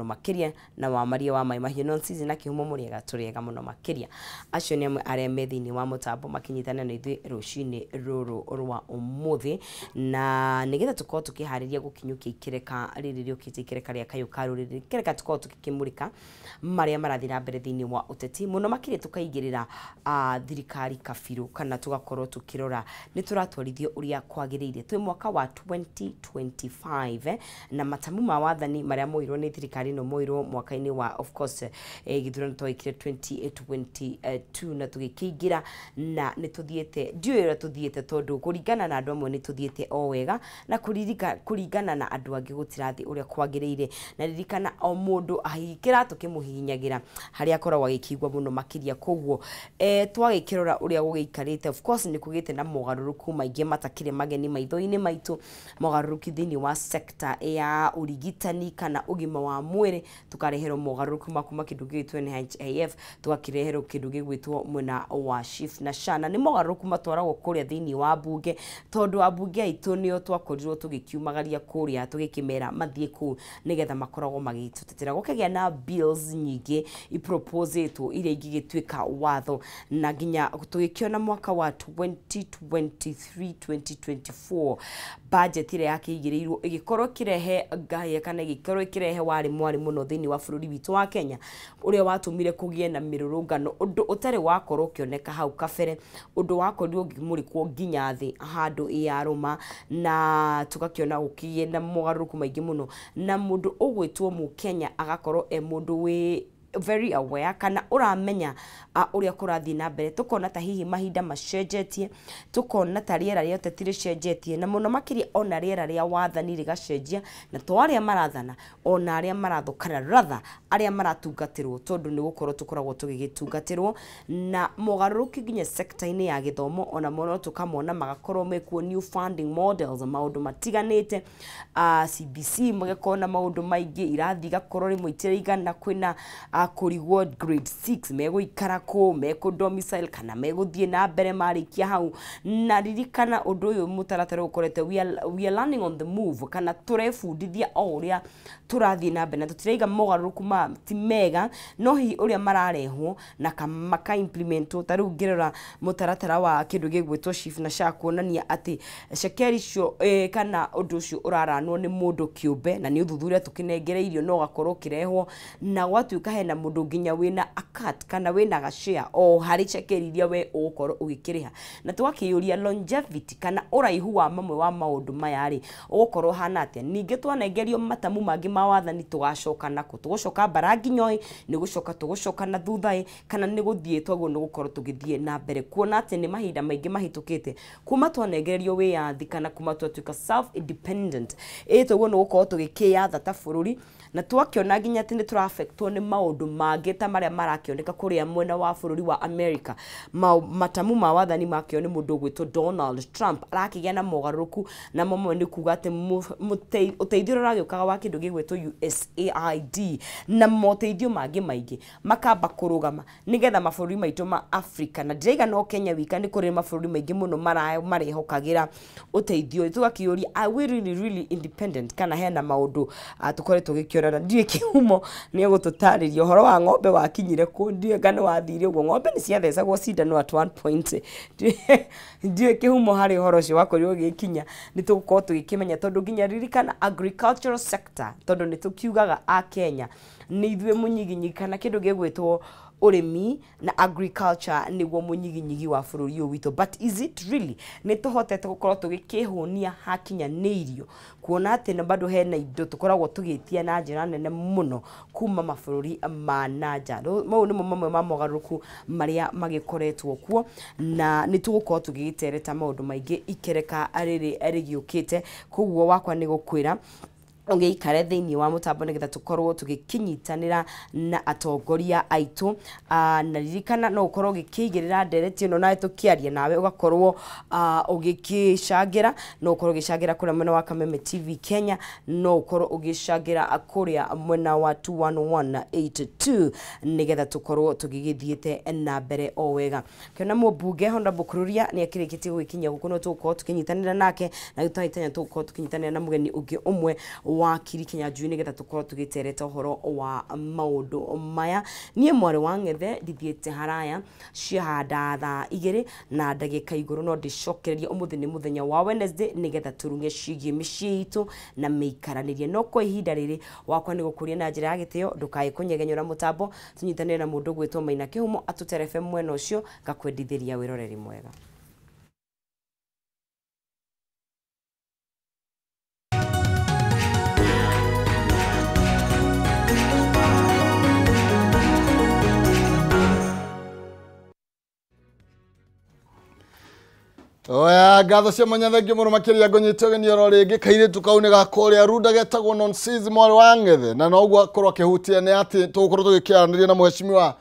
makiria na wamaria wa mai mahiũ non-season na kĩhumo mũrĩega tũrĩega mũno makiria. Acio nĩ amwe arĩa me thĩinĩ wa mũtambo makinyitana na ithuĩ rũcinĩ rũrũ rwa ũmũthĩ, na nĩgetha tũkorwo tũkĩharĩria gũkinyũkia ikereka rĩrĩ rĩũkĩte, ikereka rĩa Kayũ ka Rũrĩrĩ, ikereka tũkorwo tũkĩmũrĩka marĩa marathiĩ na mbere thĩinĩ wa ũteti mũno makĩria, tũkaigĩrĩra thirikari kabirũ kana tũgakorwo tũkĩrora nĩ tũratwarithio ũrĩa kwagĩrĩire. Twĩ mwaka wa 2025 na matamu ma wathani marĩa moirwo nĩ thirikari ĩno moirwo mwaka-inĩ wa of course gĩthurano twekire 2022 na tũgĩkĩingĩra na nĩ tũthiĩte, ndiũĩ ũrĩa tũthiĩte tondũ kũringana na andũ amwe nĩ tũthiĩte o wega na kũringana na andũ angĩ gũtirathiĩ ũrĩa kwagĩrĩire. Na ririkana o mũndũ ahikĩra tũkĩmũhihinyagira harĩa akoragwo agĩkĩigua mũno makĩria. Koguo twagĩkĩrora ũrĩa gũgĩikarĩte, of course nĩ kũgĩte na mogarũrũku maingĩ matakĩrĩ mageni maitho-inĩ maitũ, mogarũrũku thĩinĩ wa sector ya ũrigitani kana ũgima wa mwĩrĩ, tũkareherwo mogarũrũku makuma kĩndũ gĩgwĩtwo NHIF, tũgakĩreherwo kĩndũ gĩgwĩtwo mwena wa SHIF na SHA, na nĩ mogarũrũku matwaragwo kũrĩa thĩinĩ wa mbunge, tondũ ambunge aitũ nĩo twakorirwo tũgĩkiumagaria kũrĩa tũgĩkĩmera mathiĩ kũu nĩgetha makoragwo magĩtũtetera gũkagĩa na bills nyingĩ iproposetwo iria ingĩgĩtuĩka watho, na nginya tũgĩkĩona mwaka wa 2023-2024 budget ĩrĩa yakĩigĩrĩirwo ĩgĩkorwo ĩkĩrehe ngahĩha kana ĩgĩkorwo ĩkĩrehe warĩ mwarĩ mũno thĩinĩ wa bũrũri witũ wa Kenya, ũrĩa watũmire kũgĩe na mĩrũrũngano, ũndũ ũtarĩ wakorwo ũkĩoneka hau kabere, ũndũ wakorirwo ũkĩmũrĩkwo nginya thĩ handũ yarũma, na tũgakĩona gũkĩgĩe na mogarũrũku maingĩ mũno, na mũndũ ũgwĩtwo Mũkenya agakorwo mũndũ wĩ very aware kana ũramenya ũrĩa kũrathiĩ na mbere. Tũkona ta hihi mahinda macenjetie, tũkona ta rĩera rĩa ũteti rĩcenjetie, na mũno makĩria ona rĩera rĩa wathani rĩgacenjia, na to arĩa marathana ona arĩa marathũkana rather arĩa maratungatĩrwo, tondũ nĩ gũkorwo tũkoragwo tũgĩgĩtungatĩrwo na mogarũrũku nginya sector-inĩ ya gĩthomo ona mono tũkamona magakorwo mekuo new funding models, maũndũ matiganĩte, CBC magakorwo na maũndũ maingĩ, irathi igakorwo rĩmwe itiraigana, kwĩna kũrigwo grade 6 megũikara kũ, mekũ-domicile kana megũthiĩ na mbere marĩkia hau. Na ririkana ũndũ ũyũ mũtaratara ũkorete we are learning on the move, kana tũrebundithia o ũrĩa tũrathiĩ na mbere, na tũtiraiga mogarũrũku ti mega, no hihi ũrĩa mararehwo na maka-implementwo. Ta rĩu ngĩrora mũtaratara wa kĩndũ gĩgwĩtwo SHIF na SHA kuonania atĩ cekeri icio kana ũndũ ũcio ũraranwo nĩ mũndũ kĩũmbe, na nĩ ũthuthuria tũkĩnengereirio no gakorwo ũkĩrehwo, na gwatuĩka hena mũndũ nginya wĩna akat kana wĩna gashare o harĩ cekeri iria we ũgũkorwo ũgĩkĩrĩha, na tũgakĩyũria longevity kana ũraihu wa mamwe wa maũndũ maya rĩ ũgũkorwo hana atĩa. Ningĩ twanengerio matamu mangĩ ma wathani tũgacoka nako, tũgũcoka bara nginyoĩ, nĩ gũcoka tũgũcoka na thuthaĩ, kana nĩ gũthiĩ twaguo nĩ gũkorwo tũgĩthiĩ na mbere, kuona atĩ nĩ mahinda maingĩ mahĩtũkĩte kuma twanengerio wĩyathi kana kuma twatuĩka self independent, twaguo nĩ gũkorwo tũgĩkĩyatha ta bũrũri, na twakĩona nginya atĩ nĩ tũrafektwo nĩ maũndũ mangĩ ta marĩa marakĩoneka kũrĩa mwena wa bũrũri wa America. Matamu ma wathani makĩo nĩ mũndũ ũgwĩtwo Donald Trump arakĩgĩa na mogarũrũku, na mamwe nĩ kuga atĩ ũteithio ũrĩa ũragĩũkaga wa kĩndũ gĩgwĩtwo USAID na moteithio mangĩ maingĩ makamba kũrũgama nĩgetha mabũrũri maitũ ma Africa, na ndĩraiga no Kenya wika, nĩ kũrĩ mabũrũri maingĩ mũno marehokagĩra ũteithio. Tũgakĩũria are we really independent, kana hena maũndũ tũkoretwo gĩkĩona, na ndiũĩ kĩhumo nĩ gũtũtarĩria ũhoro wa ng'ombe wakinyire kũ, ndiũĩ kana wathire ũguo, ng'ombe nĩ ciathecagwo cindano at one point, ndiũĩ kĩhumo harĩ ũhoro ũcio wakorirwo gĩkinya, nĩ tũgũkorwo tũgĩkĩmenya, tondũ nginya ririkana agricultural sector, tondũ nĩ tũkiugaga a Kenya nĩ ithuĩ mũnyiginyigi kana kĩndũ gĩgwĩtwo ũrĩmi na agriculture nĩguo mũnyiginyigi wa bũrũri ũyũ witũ, but is it really nĩ tũhotete gũkorwo tũgĩkĩhũnia hakinya nĩ irio, kuona atĩ na bado hena indo tũkoragwo tũgĩtia na njĩra nene mũno kuma mabũrũri ma nanja. Mau nĩmo mamwe ma mogarũrũku marĩa magĩkoretwo kuo, na nĩ tũgũkorwo tũgĩgĩtereta maũndũ maingĩ ikereka rĩrĩ rĩgĩũkĩte. Koguo wakwa nĩ gũkwĩra ũgĩikare thĩinĩ wa mũtambo nĩgetha tũkorwo tũgĩkĩnyitanĩra na atongoria aitũ, na ririkana no ũkorwo ũgĩkĩigĩrĩra ndereti ĩno nawe tũkĩaria nawe ũgakorwo ũgĩkĩcangĩra, no ũkorwo ũgĩcangĩra kũrĩa mwena wa Kameme TV Kenya, no ũkorwo ũgĩcangĩra kũrĩa mwena wa 21182 nĩgetha tũkorwo tũgĩgĩthiĩte na mbere o wega. Kĩona mũmbunge Honorable Kururia nĩ akĩrĩkĩtie gũgĩkinya gũkũ, no tũgũkorwo tũkĩnyitanĩra nake, na tũtahĩtanya tũgũkorwo tũkĩnyitanĩra na mũgeni ũngĩ ũmwe wakiri Kinyanjui nigetha tukorwo tugitereta uhoro wa maundu maya nie mwari wa Ng'ethe ndithiete haraya ciahanda thaa 2 na ndagika iguru no ndicokererie umuthi ni muthenya wa Wednesday nigetha turunge cigie micii itu na meikaranirie no kwa ihinda riri wakwa ni gukuria na njira ya gitio ndukai kunyegenyora mutambo tunyitanire na mundu gwitwo Maina Kihumo atutere FM mwena ucio ngakwendithiria wiroreri mwega. Oya gatho cia mwanya thengio muno makiria ngonyitege ni oro ringi kaire tukaune gakoria runda getagwo Nonsizi mwari wa Ng'ethe na noguo akorwo akihutia ni ati tugukorwo tugikiaraniria na muheshimiwa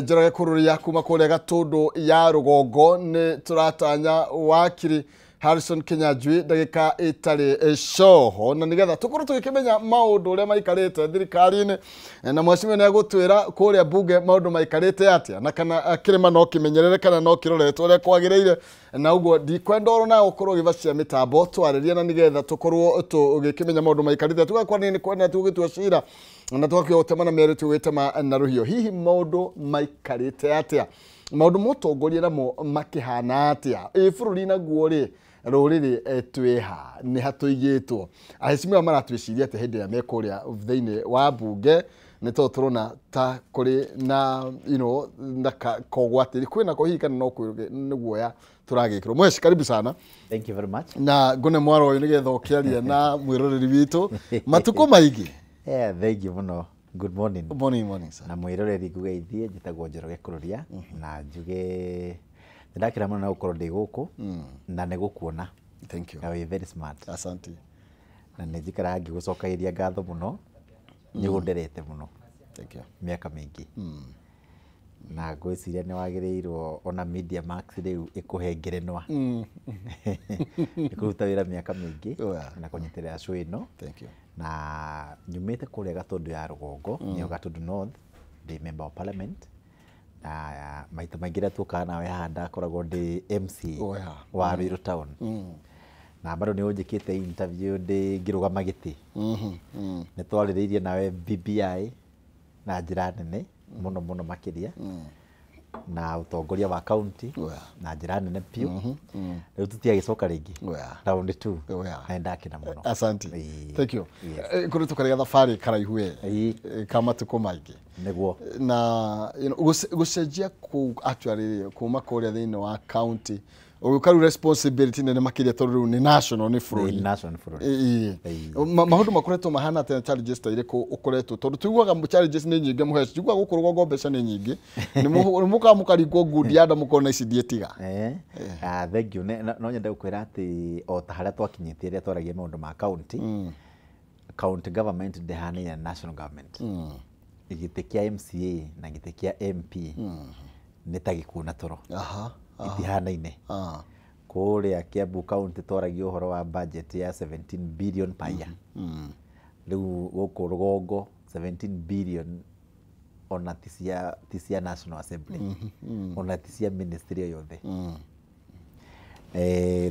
Njoroge Kururia kuma kuria Gatundu ya Rugongo ni turatanya wakiri Harrison Kinyanjui ndagika itari shoho na nigetha tukorwo tugikimenya maundu uria maikarite thirikari-ini na mweshimiwa ni agutwira kuria bunge maundu maikarite atia na kana kirima no kimenyerere kana no kiroretwo uria kwagiriire na uguo ndikwenda oro na gukorwo givacia mitambo twaririe na nigetha tukorwo tugikimenya maundu maikarite tugakwa ni kwenda tugitua cira na twakio temana meru tugitema na ruhio hihi maundu maikarite atia maundu mutongoria namo makihana atia bururi naguo ri ruriri tweha ni hatuigitwo aheshimiwa maratwiciria ati hindi ya mekuria thiini wa bunge ni to turona ta kuri na na kogwatiri kwina ko hihi kana no niguoya turagikirwo mweshi karibu sana. Thank you very much. Na ngone mwaro uyu nigetha ukiaria na mwiroreri witu matuko maigi. Thank you muno. Good morning. Good morning sir. Na mwiroreri ngugeithie njitagwo Njoroge Kururia na njuge ndakira muno na ukorwo ndi guku na ne gukuona. Thank you. You are very smart. Asante. Na nijikara ngigucokairia ngatho muno nyugunderete muno. Thank you. Miaka mingi. Na ngwiciria ni wagirirwo ona Media Max riu ikuhengerenwa. Ikuruta wira miaka mingi na kunyitirira show ino. Thank you. Na nyumite kuria Gatundu ya Rugongo niyo Gatundu North the member of parliament na maita maingira tuka nawe handa koragwo ndi MC wa Ruiru town na bado ni unjikite interview ndi ngirugama giti ni twaririirie nawe BBI na njira nene muno makiria na utongoria wa county na njira nene piu riu tutiagicoka ringi round 2 na ndakina muno. Asante. Thank you. Kuri tukarega thafari karaihu kama tuko maingi niguo na gucenjia ku actually kuma kuria thiini wa county ukaru responsibility nene makiria tondu ni national ni free maundu makoretwo mahana tena challenges ta ireko ukoretwo tondu tuiguaga challenges ni nyingi muhesh tuigua gukorwo ngombeca ni nyingi ni mukamukaringo good yada mukona icidie tiga thank you no nyenda gukwira ati o ta haria twakinyitiria twaragia maundu ma county county government ndehana ya national government igite kia MCA na gite kia MP ni tagikuna toro itihana-ine kuria Kiambu county twaragia uhoro wa budget ya 17 billion per year riu guku Rugongo 17 billion ona tisia National Assembly ona tisia ministry yothe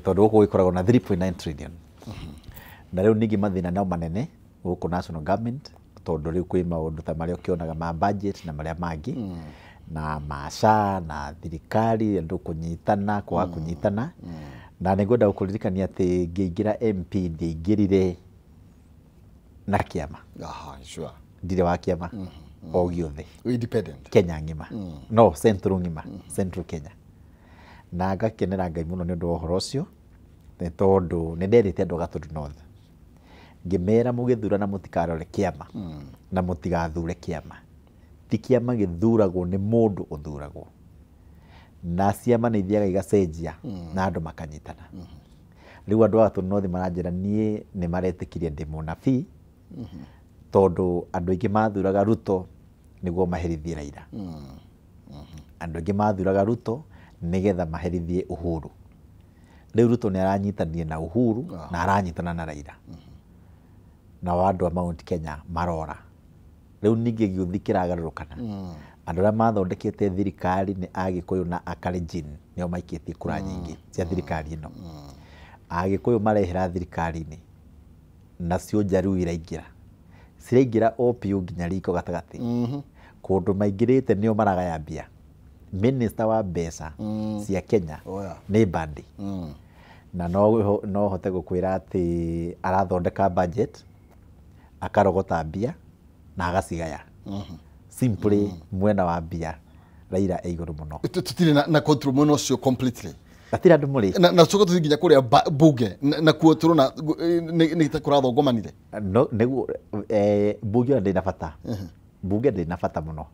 tondu guku ikoragwo na 3.9 trillion na riu ningi mathina nao manene guku national government tondu riu kwi maundu ta maria ukionaga ma budget na maria mangi na masha na thirikari andu kunyitana kwa kunyitana na ningwenda gukuririkania ati ngiingira MP ndiingirire na kiama sure ndire wa kiama o giothe independent Kenya ngima no central ngima central Kenya na ngakenera Ngai muno ni undu wa uhoro ucio ni tondu ni nderite andu Gatundu North ngimera mugithurana mutikarore kiama na mutigathure kiama ti kiama githuragwo ni mundu uthuragwo na ciama ni ithiaga igacenjia na andu makanyitana riu andu a Gatundu North maranjira nie ni maretikiria ndi munabii tondu andu aingi mathuraga Ruto niguo maherithie Raila andu aingi mathuraga Ruto nigetha maherithie Uhuru riu Ruto ni aranyitanie na Uhuru na aranyitana na Raila na wandu a Mount Kenya marora riu ningi giuthikira agarurukana andu aria mathondekete thirikari ni Agikuyu na Akalenjin nio maikitie kura nyingi cia thirikari ino Agikuyu marehera thirikari-ini nacio njaru iraingira ciraingira o piu nginya riko gatagati kundu maingirite nio maragaya mbia minister wa mbeca cia Kenya ni Mbadi na no hote gukwira ati arathondeka budget akarogota mbia na agacigaya simply mwena wa mbia Raila e iguru muno tutire na control muno ucio completely atira andu muri na tuko tuthiginya kuria bunge na kuo turona ni ta kurathogomanire no niguo bunge ndi na bata bunge ndi na bata muno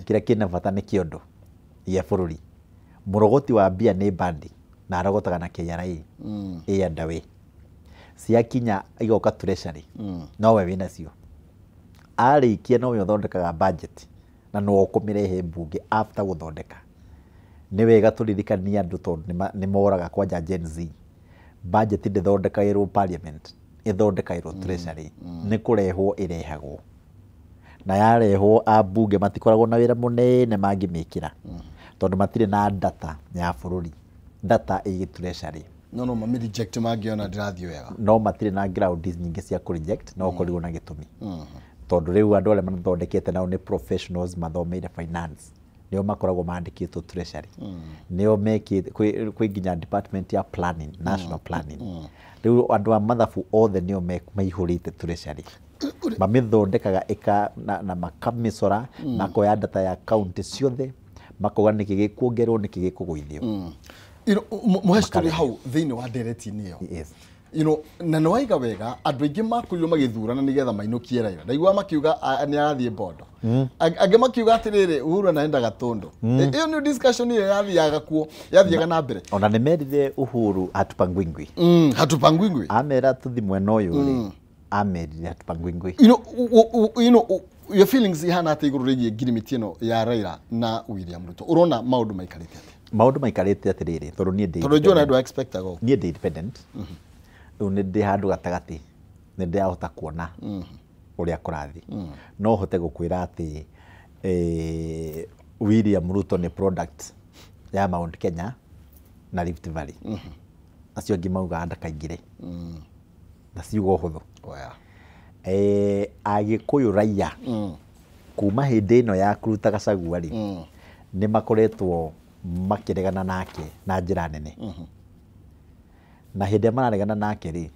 kira kina bata ni kiondo ya bururi murogoti wa mbia ni Mbadi na arogotaga na KRA e ndawe cia kinya igoka treasury no we wina cio arikia no we thondekaga budget na no ukumirehe bunge after guthondeka ni wega turirikania andu tondu ni moraga kwanja Gen Z budget ndithondekairwo parliament ithondekairwo treasury ni kurehwo irehagwo na yarehwo abunge matikoragwo na wira munene mangimikira tondu matire na data ya bururi data igi treasury no mami reject magiona ndirathio wega no matire na grounds nyingi cia ku reject no kurirwo na gitumi tondu riu andu aria mathondekete nao ni professionals mathomeire finance nio makoragwo mandikitwo treasury nio mekite kwi nginya department ya planning national planning riu andu a mathabu othe nio maihurite treasury mamithondekaga eka na makamicora makoya data ya county ciothe makoga niki gikuongerwo niki gikugwithio muhestori hau thiini wa dereti niyo yes na no waiga wega andu aingi makurirwo magithurana nigetha mainukie Raila ndaigua makiuga ni arathie bondo ange makiuga atiriri Uhuru anaenda Gatundu iyo ni discussion iyo yathiaga kuo yathiaga na mbere ona ni merire Uhuru hatupangwingwi hatupangwingwi amera tuthi mwena uyu ri amerire hatupangwingwi your feelings ihana ati iguru rigie ngirimiti ino ya Raila na William Ruto urona maundu maikarite ati maundu maikarite atiriri tondu ni ndi tondu njona ndu expect ago ni ndi independent ni ndi handu gatagati ni ndi ahota kuona uria kurathi no hote gukwira ati William Ruto ni product ya Mount Kenya na Rift Valley acio ngi mauga ndakaingire na ciugo huthu agikuyu raia kuma hindi ino ya kuruta Gachagua ri ni makoretwo makiregana nake na njira nene na hindi mararegana nake ri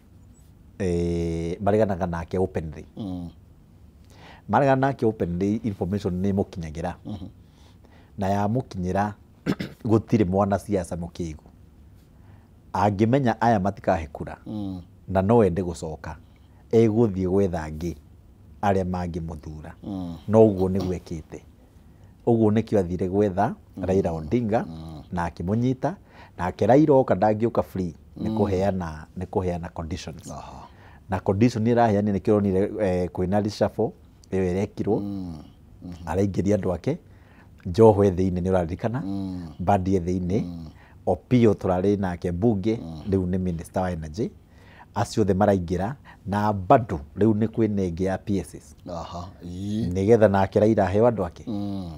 mareganaga nake openly maregana nake openly information ni mukinyagira na ya mukinyira gutire mwana siasa mukigu angimenya aya matikahekura na no ende gucoka eguthie gwetha ngi aria mangi muthura no uguo ni gwekite uguo ni kio athire gwetha Raila Odinga na akimunyita na Raila oka ndangiuka free ni kuheana conditions na condition iraheani ni kironire kwina reshuffle iyo irekirwo araingiria andu ake Njohwe thiini ni uraririkana Mbadi thiini Opio turari nake bunge riu ni minister wa energy acio the maraingira na bado riu ni kwinenge ya PSS nigetha nake Raila hewa andu ake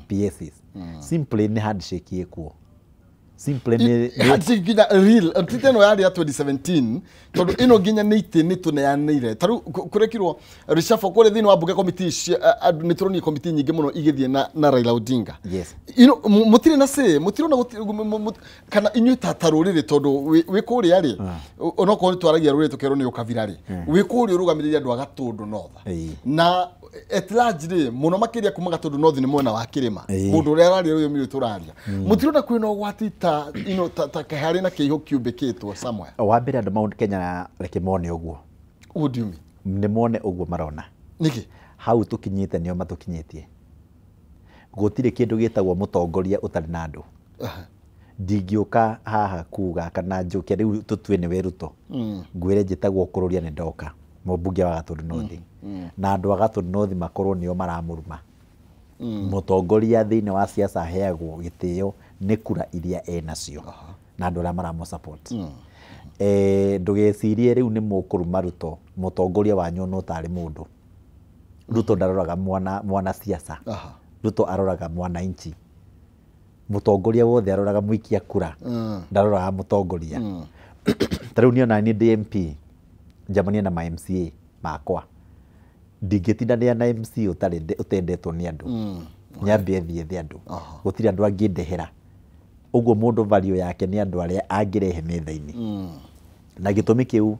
PSS simply ni handshake yekuo simply ni nginya real titeno yari ya 2017 tondu ino nginya ni tuneanire taru kurekirwo reshuffle kore thini wa bunge committee ni turoni committee nyingi muno igithie na Raila Odinga yes mutire na se mutire na kana inyu tatarurire tondu wikuri ari onoko ni twaragia ruri tukero ni ukavira ri wikuri urugamiriria andu Gatundu North na at large ri muno makiria kuma Gatundu North ni mwena wa kirima mundu uria rari uyu miri turaria mutire na kwina gwati ta ta kahari na kiho kiubikitwo somewhere wa mbere andu Mount Kenya reke mone uguo what do you mean ni mone uguo marona niki hau tukinyite nio matukinyitie gutire kindu gitagwo mutongoria utari na andu ndingiuka haha kuga kana njuke riu tutue ni Weruto ngwire njitagwo kururia ni ndoka mubunge wa Gatundu North na andu a Gatundu North makorwo nio maramuruma mutongoria thiini wa siasa heagwo gitio ni kura iria enacio na andu aria maramu support ndugecirie riu ni mukuruma Ruto mutongoria wanyu no tari mundu Ruto ndaroraga mwana siasa Ruto aroraga mwana inchi mutongoria wothe aroraga muikia kura ndaroraga mutongoria tariu niona ni DMP jamania na MCA makwa ndingĩtindania na MC ũtendetwo nĩ andũ nyambie thiethe andũ gũtirĩ andũ angĩndehera ũguo mũndũ value yake nĩ andũ arĩa angĩrehe metha-inĩ na gĩtũmi kĩu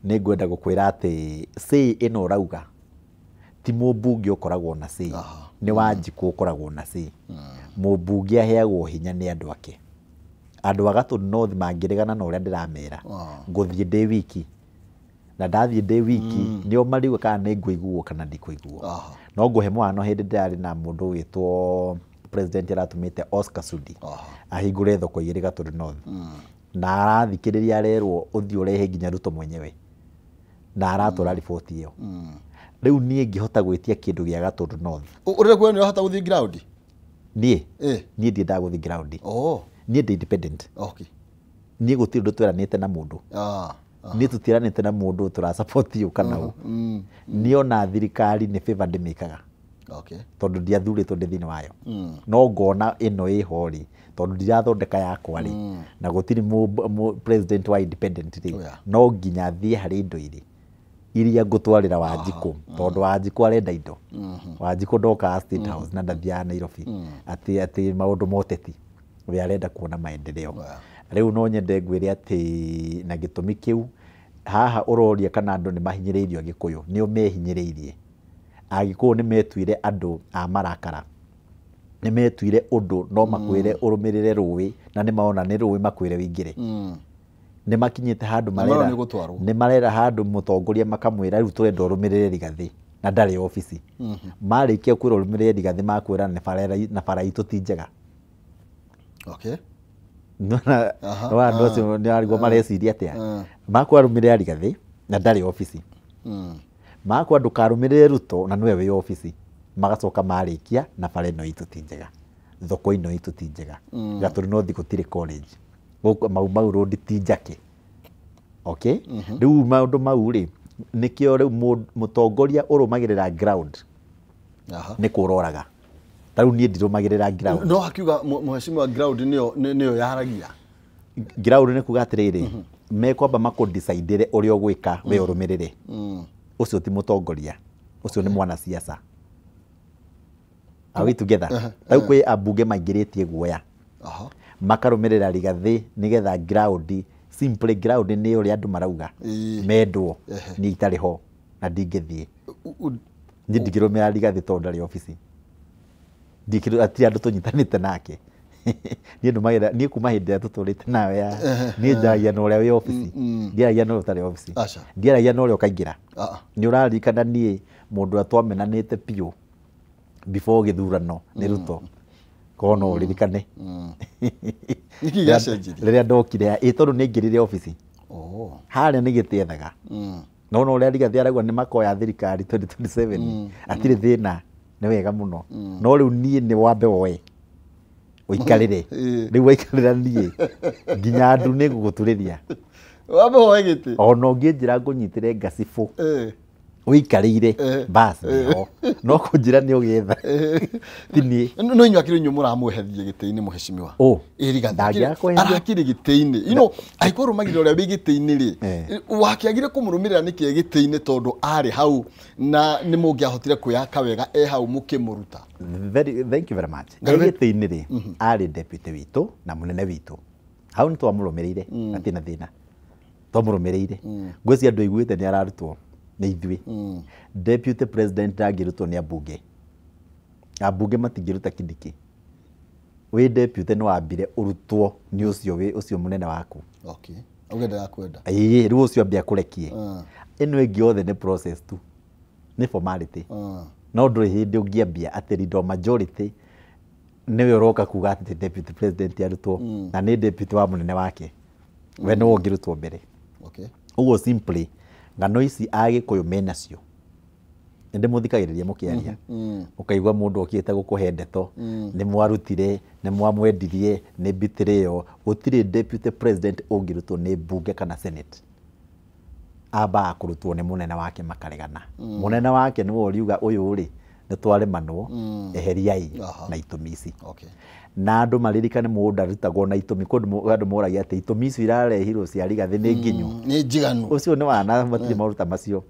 nĩ ngwenda gũkwĩra atĩ say ĩno ũrauga ti mũmbunge ũkoragwo na say nĩ Wanjikũ ũkoragwo na say mũmbunge aheagwo hinya nĩ andũ ake andũ a Gatũndũ North mangĩregana na ũrĩa ndĩramera ngũthiĩ ndĩ wiki na ndathiĩ ndĩ wiki nĩo mariuga kana nĩ ngũiguo kana ndikũiguo no ngũhe mũhano hĩndĩ ndĩrarĩ na mũndũ wĩtwo president aratũmĩte Oscar Sudi ahingũre thoko igĩrĩ Gatũndũ North na arathikĩrĩria arerwo ũthiĩ ũrehe nginya Ruto mwenyewe na aratwara riboti ĩyo rĩu niĩ ngĩhota gwĩtia kĩndũ gĩa Gatũndũ North ũrĩa kwenu ũhota gũthiĩ ground niĩ ndiendaga gũthiĩ ground niĩ ndĩ independent niĩ gũtirĩ ũndũ tweranĩte na mũndũ niĩ tũtiranĩte na mũndũ tũra support you kana ũ niĩ ona thirikari nĩ favor ndĩmĩkaga tondũ ndiathurĩtwo ndĩ thĩinĩ wayo no ngona ĩno ĩho rĩ tondũ ndirathondeka yakwa rĩ na gũtirĩ president wa independent rĩ no nginya thiĩ harĩ indo irĩ iria ngũtwarĩra Wanjikũ tondũ Wanjikũ arenda indo Wanjikũ ndoka State House na ndathiaga Nairobi atĩ maũndũ moteti we arenda kuona maendeleo rĩu no nyende ngwĩre atĩ na gĩtũmi kĩu haha ũroria kana andũ nĩ mahinyĩrĩirio Gĩkũyũ nĩo mehinyĩrĩirie Agĩkũyũ nĩ metuire andũ a marakara nĩ metuire ũndũ no makwĩre ũrũmĩrĩre rũĩ na nĩ maona nĩ rũĩ makwĩre wĩingĩre nĩ makinyĩte handũ nĩ marera handũ mũtongoria makamwĩra rĩu tũrenda ũrũmĩrĩre Rigathĩ na ndarĩ obici marĩkia kwĩra ũrũmĩrĩre Rigathĩ makwĩra na bara itũ ti njega andũ acio nĩ ariguo mareciria atĩa makwa arũmĩrĩre Rigathĩ na ndarĩ obici makwa ndũkarũmĩrĩre Ruto na nĩwe wĩ obici magacoka marĩkia na bara ĩno itũ ti njega thoko ĩno itũ ti njega Gatũndũ North gũtirĩ college mau road ti njake rĩu maũndũ mau rĩ nĩkĩo rĩu mũtongoria ũrũmagĩrĩra ground nĩ kũroraga tarĩu niĩ ndirũmagĩrĩra ground no hakiuga mheshimiwa ground nĩyo yaragia ground nĩ kuga atĩrĩrĩ mekwamba makũdecide ũrĩa ũgwĩka we ũrũmĩrĩre ũcio ti mũtongoria ũcio nĩ mwana siasa are we together rĩu kwĩ ambunge maingĩrĩtie guoya makarũmĩrĩra Rigathĩ nĩgetha ground simple ground nĩ ũrĩa andũ marauga mendwo nĩ itarĩ ho na ndingĩthiĩ niĩ ndingĩrũmĩrĩra Rigathĩ tondũ ndarĩ obici atĩ andũ tũnyitanĩte nake niĩ kuma hĩndĩ ĩrĩa tũtũrĩte nawe niĩ njaragia na ũrĩa wĩ obici ndiaragia na ũrĩa ũtarĩ obici ndiaragia na ũrĩa ũkaingĩra nĩ ũraririkana niĩ mũndũ ũrĩa twamenanĩte biũ before gĩthurano nĩ Ruto kono ũririkane rĩrĩa ndokire tondũ nĩ aingĩrire obici harĩa nĩ gĩtĩethaga no ũrĩa Rigathĩ arauga nĩ makoya thirikari 2027 atirĩ thĩna nĩ wega mũno no rĩu niĩ nĩ wambe woe ũikarĩre rĩu waikarĩra niĩ nginya andu nĩ ngũgũturĩria wambe woe gĩtĩ ona ũngĩnjĩra ngũnyitĩre ngacibũ ũikarĩire basi nĩho no kũnjĩra nĩ ũgĩetha ti niĩ no inyuĩ akĩrĩ inyuĩ mũramweheria gĩtĩ-inĩ mheshimiwa Rigathĩ arakĩrĩ gĩtĩ-inĩ angĩkorwo ũrũmagĩrĩra ũrĩa wĩ gĩtĩ-inĩ rĩ wakĩagire kũmũrũmĩrĩra nĩkĩ gĩtĩ-inĩ tondũ arĩ hau na nĩ mũngĩahotire kwĩyaka wega hau mũkĩmũruta thank you very much gĩtĩ-inĩ rĩ arĩ deputy witũ na mũnene witũ hau nĩ twamũrũmĩrĩire atina thĩna twamũrũmĩrĩire ngwĩciria andũ aiguĩte nĩ ararutwo nĩ ithuĩ deputy president ndangĩrutwo nĩ ambunge matingĩruta Kindiki wĩ deputy nĩ wambire ũrutwo nĩ ũcio mũnene waku rĩu ũcio ambia kũrekie ĩno ĩngĩ yothe nĩ process tu nĩ formality no ndũrĩ hĩndĩ ũngĩambia atĩ leader majority nĩwe ũroka kuga atĩ deputy president arutwo na nĩ deputy wa mũnene wake we nĩwe ũngĩrutwo mbere ũguo simply ngano ici Agĩkũyũ menacio nĩ mũthikagĩrĩria mũkĩaria ũkaigua mũndũ okĩte gũkũhe ndeto nĩ mwarutire nĩ mwamwendirie nĩ mbitĩrĩ ĩyo gũtirĩ deputy president ũngĩrutwo nĩ mbunge kana senate ambaga kũrutwo nĩ mũnene wake makaregana mũnene wake nĩwe ũriuga ũyũ rĩ nĩ twaremanwo eheriai na itũmi ici na andũ maririkane mũndũ arutagwo na itũmi kũndũ andũ moragia atĩ itũmi icio irarehirwo cia Rigathĩ nĩ nginyu nĩ njiganu ũcio nĩ wana matirĩ maruta macio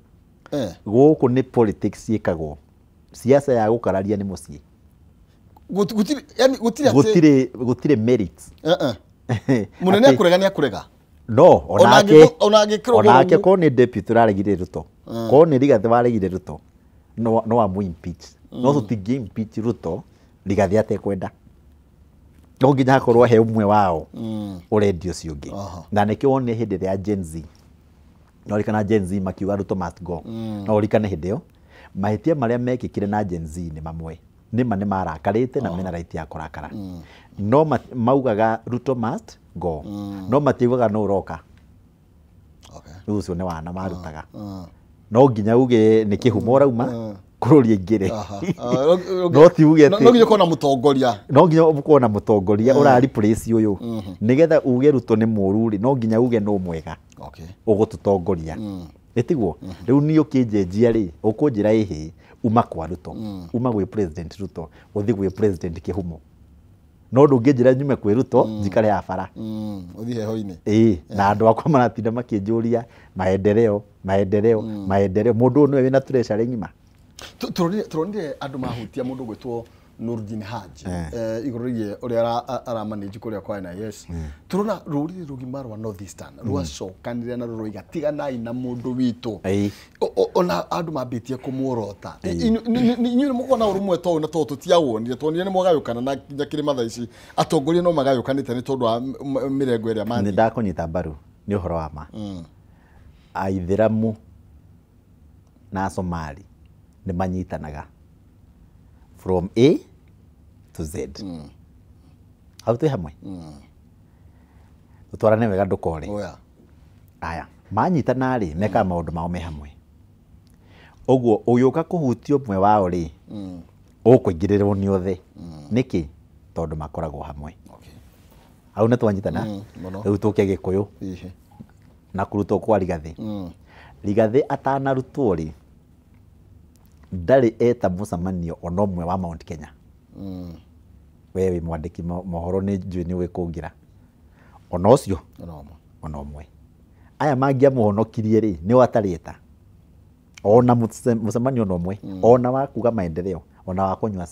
Gũkũ nĩ politics ciĩkagwo. Siasa ya gũkararia nĩ mũciĩ. Gũtirĩ merits. Munene akurega. No, onake ko nĩ deputy ũraregire Ruto. Ko nĩ Rigathĩ waregire Ruto. No amu impeach. No tũtingi impeach Ruto Rigathĩ atekwenda. No nginya hakorwo he ũmwe wao ũrendio ũcio ũngĩ. Na nĩkĩo wone hĩndĩ ĩrĩa Gen Z. No rikana Gen Z makiuga Ruto must go. No rikana hĩndĩ ĩyo mahĩtia marĩa mekĩkire na Gen Z nĩ mamwe. Nĩma nĩ marakarĩte na mena right ya kũrakara. No maugaga Ruto must go. No matiugaga no ũroka. Rĩu ũcio nĩ wana marutaga. No nginya uge nĩ kĩhumo ũrauma kũrũria ingĩre. No ti uge atĩ no nginya kona mũtongoria. No nginya ũkona mũtongoria ũra-replace ũyũ. Nĩgetha uge Ruto nĩ mũru rĩ, no nginya uge no mwega. Ũgũtũtongoria. Ĩtiguo. Rĩu niĩ ũkĩnjenjia rĩ, ũkũnjĩra ĩhĩ uma kwa Ruto. Uma gwĩ President Ruto, ũthi gwĩ President Kĩhumo. No ndũngĩnjĩra nyume kwĩ Ruto njikare ya bara. Ũthi heho-inĩ. Na andũ akwa maratinda makĩnjũria maendeleo. Mũndũ nĩwe wĩna treasury ng'ima. Turonire andũ mahutia mũndũ gwĩtwo Nurdin Haji igũrũ rĩgiĩ ũrĩa aramanage kũrĩa kwa NIS. Turona rũrĩrĩ rũgima rwa North Eastern rwacokanire na rũroiga tiganai na mũndũ witũ. Ona andũ mambĩtie kũmuorota. Inyuĩ mũkona ũrũmwe to na to tũtiawonire tuonire nĩ mwagayũkana na nginya kĩrĩma ici atongoria no magayũkanĩte nĩ tondũ wa mĩrengo ĩrĩa mani. Nĩ ndakũnyita mbaru nĩ ũhoro wa ma. Aithĩramu na Somali nĩ manyitanaga from A to Z. Hau twĩ hamwe. Tũtwarane wega ndũkore. Aya, manyitana rĩ meka maũndũ mao me hamwe. Ũguo ũgĩũka kũhutia ũmwe wao rĩ, ũkũingĩrĩrwo nĩ othe. Nĩkĩ? Tondũ makoragwo hamwe. Hau nĩ twanyitana. Rĩu tũke Gĩkũyũ. Na kũrutwo kwa Rigathĩ. Rigathĩ atanarutwo rĩ, ndarĩ eta mũcemanio ona ũmwe wa Mount Kenya. We wĩ mwandĩki mohoro nĩ njũĩ nĩ ũgĩkũngira. Ona ũcio ona ũmwe. Aya mangĩamũhonokirie rĩ, nĩ atarĩ eta. Ona mũcemanio ona ũmwe, ona wa kuga maendeleo, ona wa kũnyua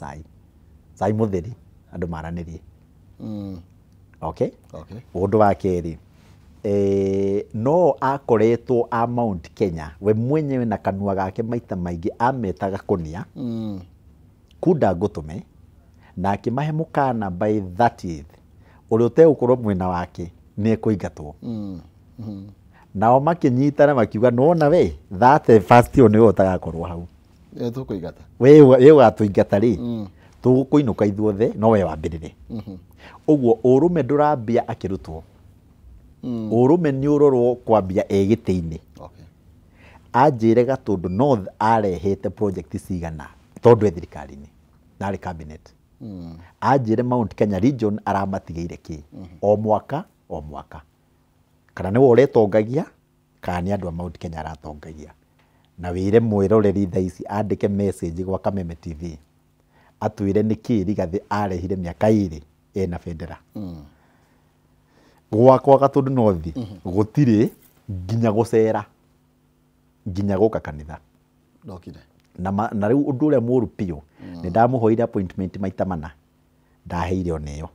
cai mũtheri andũ maranĩrie. Ũndũ wa kerĩ, no akoretwo a Mount Kenya we mwenyewe na kanua gake maita maingĩ ametaga Konia kunda ngũtũme na akĩmahe mũkana by 30th ũrĩa ũtegũkorwo mwena wake nĩ ekũingatwo. Nao makĩnyitana makiuga nona we 31st ũyũ nĩwe ũtagakorwo hau. Tũkũingata. We ũgatũingata rĩ, tũgũkũinũka ithuothe no we wambĩrĩre. Ũguo ũrũme ndũrambia akĩrutwo. Ũrũme nĩ ũrorwo kwambia gĩtĩ-inĩ. Anjĩre Gatũndũ North arehete project cigana tondũ thirikari-inĩ narĩ cabinet. Anjĩre Mount Kenya region aramatigĩire kĩ o mwaka. Kana nĩwe ũretongagia kana nĩ andũ a Mount Kenya aratongagia. Na wĩre mwĩroreri thaa ici andĩke message gwa Kameme TV atwĩre nĩkĩ Rigathĩ arehire mĩaka 2 ena bendera. Gwakwa Gatũndũ North gũtirĩ nginya gũcera nginya gũka kanitha. Na rĩu ũndũ ũrĩa mũru piũ nĩ ndamũhoire appointment maita mana ndaheire oneyo.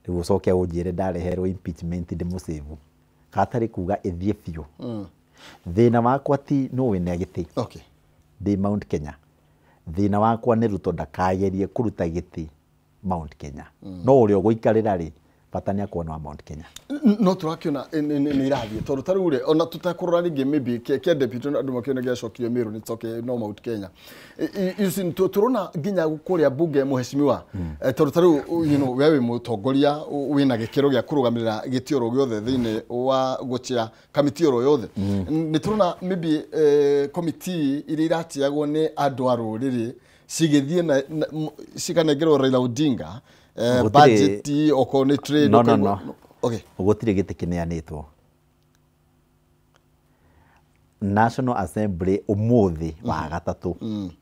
Rĩu ũcoke ũnjĩre ndareherwo impeachment ndĩmũsave. Hatarĩ kuga ĩthiĩ biũ. Thĩna wakwa ti no wĩna gĩtĩ. Ndĩ Mount Kenya. Thĩna wakwa nĩ Ruto ndakagerie kũruta gĩtĩ Mount Kenya. No ũrĩa ũgũikarĩra rĩ bata nĩ akuona wa Mount Kenya. No tũrakĩona nĩ irathiĩ tondũ tarĩu rĩ ona tũtakũrora rĩngĩ maybe kĩa deputy andũ makĩona gĩacokirio Meru nĩ toke no Mount Kenya. Tũrona nginya kũrĩa bunge mũheshimiwa tondũ tarĩu we wĩ mũtongoria wĩna gĩkĩro gĩa kũrũgamĩrĩra gĩtĩoro gĩothe thĩinĩ wa gũchĩa kamĩtĩ oro yothe. Nĩ tũrona maybe committee iria iratiagwo nĩ andũ a rũrĩrĩ cigĩthiĩ na cikanengerwo Raila Odinga budget oko ni trade no. Gũtirĩ gĩtĩ kĩneanĩtwo. National Assembly ũmũthĩ wa gatatũ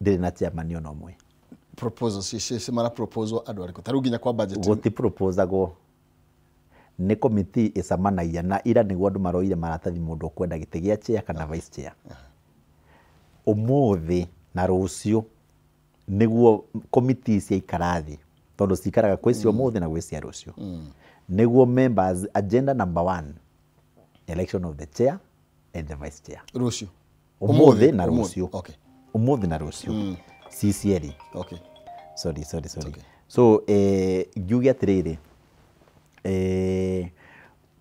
ndĩrĩ na chairman ona ũmwe. Proposals mara proposal andũ arĩkũ tarĩu nginya kwa budget gũti proposagwo nĩ committee ĩcamanagia na ira nĩguo andũ maroire maratathi mũndũ ũkwenda gĩtĩ gĩa chair kana vice chair. umuthi na rucio niguo committee cia ikarathi tondu cikaraga kwi cia umuthi na gwi cia rucio niguo members agenda number 1 election of the chair and the vice chair rucio umuthi na rucio okay umuthi na rucio CCL okay sorry okay. So ngiuge atiriri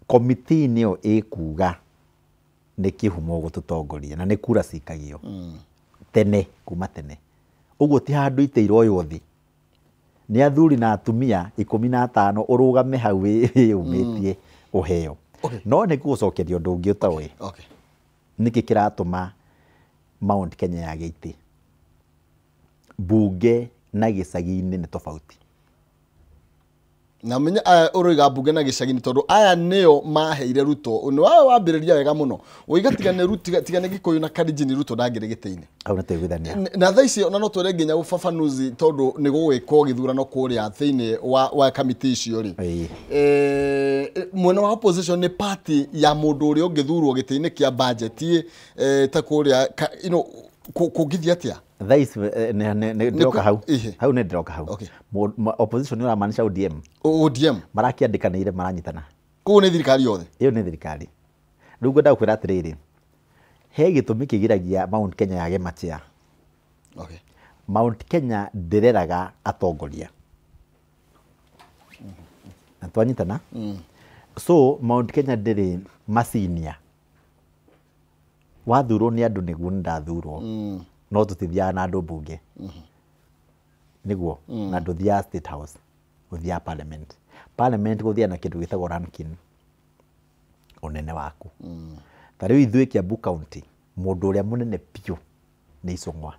committee niyo ikuga nä kä humo gå tå tongoria na nä kura cikagio tene kuma tene å guo ti handå itä irwo yå thä nä athuri na atumia 15 å rå game hau wä umä tie å heo no nä gå cokeria å ndå å ngä å taå nä kä kä ratå ma Mount Kenya ya gä itä mbunge na gä cagi-inä nä tofauti na menya uroiga mbunge na gicagi-inĩ tondu aya nĩo maheire Ruto nĩ wawe wambĩrĩria wega mũno ũiga tigane Gĩkũyũ na Kalenjin Ruto ndangĩrĩ gĩtĩ-inĩ au na tegwithania na thaa icio na no twere nginya ũbabanuzi tondu nĩ gũgwĩkwo gĩthurano kũrĩa thĩinĩ wa kamiti icio rĩ mwena wa opposition nĩ party ya mũndũ ũrĩa ũngĩthurwo gĩtĩ-inĩ kĩa budget ta kũrĩa kũngithia atĩa thaa ici ndiroka hau hau nĩ ndiroka hau opposition nĩ ũramaanisha ODM marakĩandĩkanĩire maranyitana kũu nĩ thirikari yothe ĩyo nĩ thirikari rĩu ngwenda gũkwĩra atĩrĩrĩ he gĩtũmi kĩgiragia Mount Kenya yage machĩa Mount Kenya ndĩreraga atongoria na twanyitana so Mount Kenya ndĩrĩ masinia wathurwo nĩ andũ nĩguo nĩndathurwo no tũtithiaga na andũ mbunge nĩguo na ndũthiaga State House gũthiaga Parliament gũthiaga na kĩndũ gĩtagwo ranking ũnene waku ta rĩu ithuĩ Kiambu County mũndũ ũrĩa mũnene piũ nĩ Icũng'wa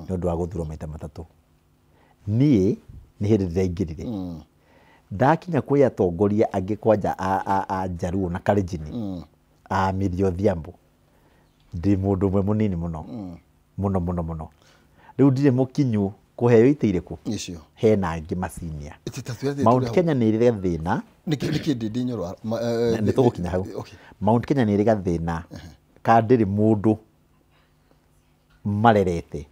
nĩ ũndũ wa gũthurwo maita matatũ niĩ nĩ hĩndĩ ndĩraingĩrire ndakinya kwĩ atongoria angĩ kwanja a Jaruo na Kalenjin a Millie Odhiambo ndĩ mũndũ ũmwe mũnini mũno mũno rĩu ndirĩ mũkinyu kũheo itĩ irĩkũ icio hena angĩ masinia Mount Kenya nĩ ĩrĩ gathĩna nĩ tũgũkinya hau Mount Kenya nĩ ĩrĩ gathĩna ka ndĩrĩ mũndũ marerete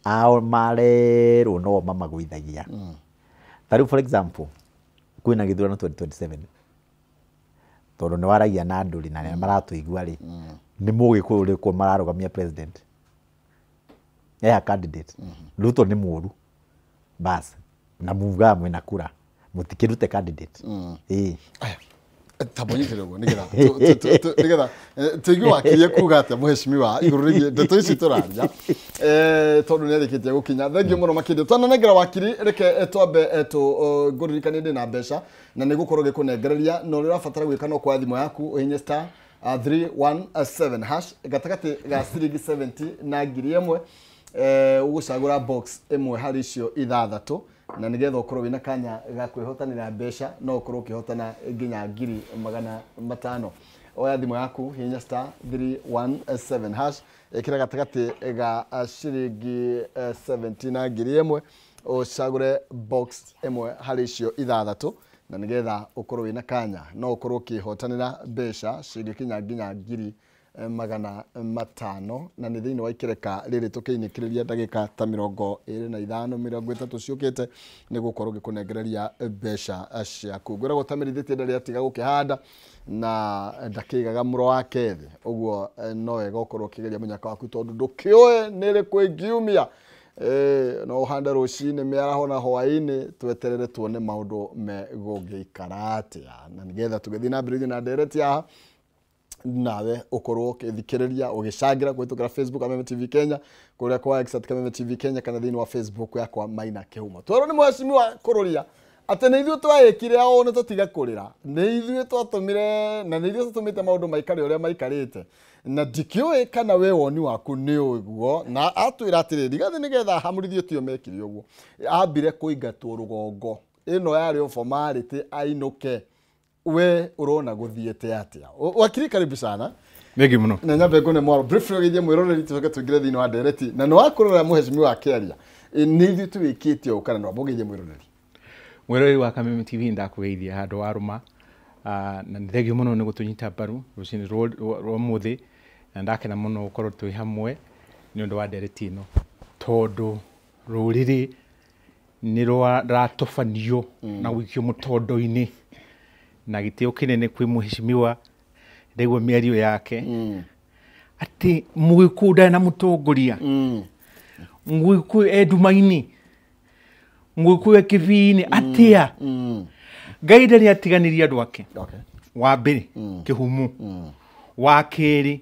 ao marerwo no mamagũithagia ta rĩu for example kwĩna gĩthurano 2027 tondũ nĩ waragia na ndũri na nĩ maratũigua rĩ nĩ mũgĩkũyũ ũrĩkũ mararũgamia president candidate Ruto nĩ mũru bas na muga mwena kura mutikirute candidate tabonyitire uguo nigetha tuigue wakirie kuga atĩa mũheshimiwa igũrũ rĩgiĩ ndeto ici tũraria tondu nĩ arĩkĩtie gũkinya thengio mũno makĩria twananengera wakiri reke twambe ngũririkanie ndĩ na mbeca na nĩ gũkorwo gĩkũnengereria na ũrĩa ũrabatara gwĩka no kwa thimũ yaku ũhihinye star 317 hash gatagatĩ ga ciringi 70 na ngiri ĩmwe ũgũcagũra box ĩmwe harĩ icio ithathatũ na nĩgetha ũkorwo wĩna kanya ga kwĩhotanĩra mbeca no ũkorwo ũkĩhotana nginya ngiri 500 oya thimũ yaku hihinya star 317 hash ĩkĩra gatagatĩ ga ciringi 70 na ngiri ĩmwe ũcagũre box ĩmwe harĩ icio ithathatũ na nĩgetha ũkorwo wĩna kanya no ũkorwo ũkĩhotanĩra mbeca cingĩkinya nginya ngiri 500 na nĩ thĩinĩ wa ikereka rĩrĩ tũkĩinĩkĩrĩria ndagĩka ta 25-30 ciũkĩte nĩ gũkorwo gĩkũnengereria mbeca ciaku ngwĩragwo tamĩrithĩtie ndarĩ atiga gũkĩhanda na ndakĩigaga mũro wake thĩ ũguo no wega ũkorwo ũkĩgeria mũnyaka waku tondũ ndũkĩũĩ nĩ ĩrĩkũ ĩngiumia no ũhande rũcinĩ mĩaraho na hwaĩ-inĩ tweterere tuone maũndũ megũgĩikara atĩa na nĩgetha tũgĩthiĩ na mbere na ndereti haha nawe ukorwo ukithikiriria ugicangira kuhitukira Facebook Kameme TV Kenya kuria kwa X @Kameme TV Kenya kana thini wa Facebook yakwa Maina Kĩhumo twero ni mweshimiwa kururia ate nĩ ithuĩ twayĩkire ao nĩ tũtiga kũrĩra nĩ ithuĩ twatũmire na nĩ ithuĩ tũtũmĩte maũndũ maikare ũrĩa maikarĩte na ndikĩũĩ kana we woni waku nĩ ũguo na atwĩra atĩrĩrĩ gathĩ nĩgetha hamũrithio tio mekire ũguo ambire kũingatwo rũgongo ĩno yarĩ formality ainũke we urona guthiete atia wakiri karibu sana Megi muno na nyambe ngone mwaro briefly githie mwiroreri tucoke twingire thini wa ndereti na no akurora muheshimiwa akiaria ni ithu tuwikite o kana no abogithie mwiroreri wa Kameme TV ndakugeithia handu waruma na nĩ thengio muno nĩ gũtũnyita mbaru rũcinĩ rwa muthi na ndakena muno gũkorwo twĩ hamwe nĩ ũndũ wa ndereti ĩno tondũ rũrĩrĩ nĩ rũratobanio na gũikio mũtondo-inĩ na gĩtĩo kĩnene kwĩ mũheshimiwa ndaigua mĩario yake atĩ Mũgĩkũyũ ndarĩ na mũtongoria Mũgĩkũyũ e nduma-inĩ Mũgĩkũyũ e kĩbii-inĩ atĩa Ngai ndarĩ atiganirie andũ ake wa mbere kĩhumo wa kerĩ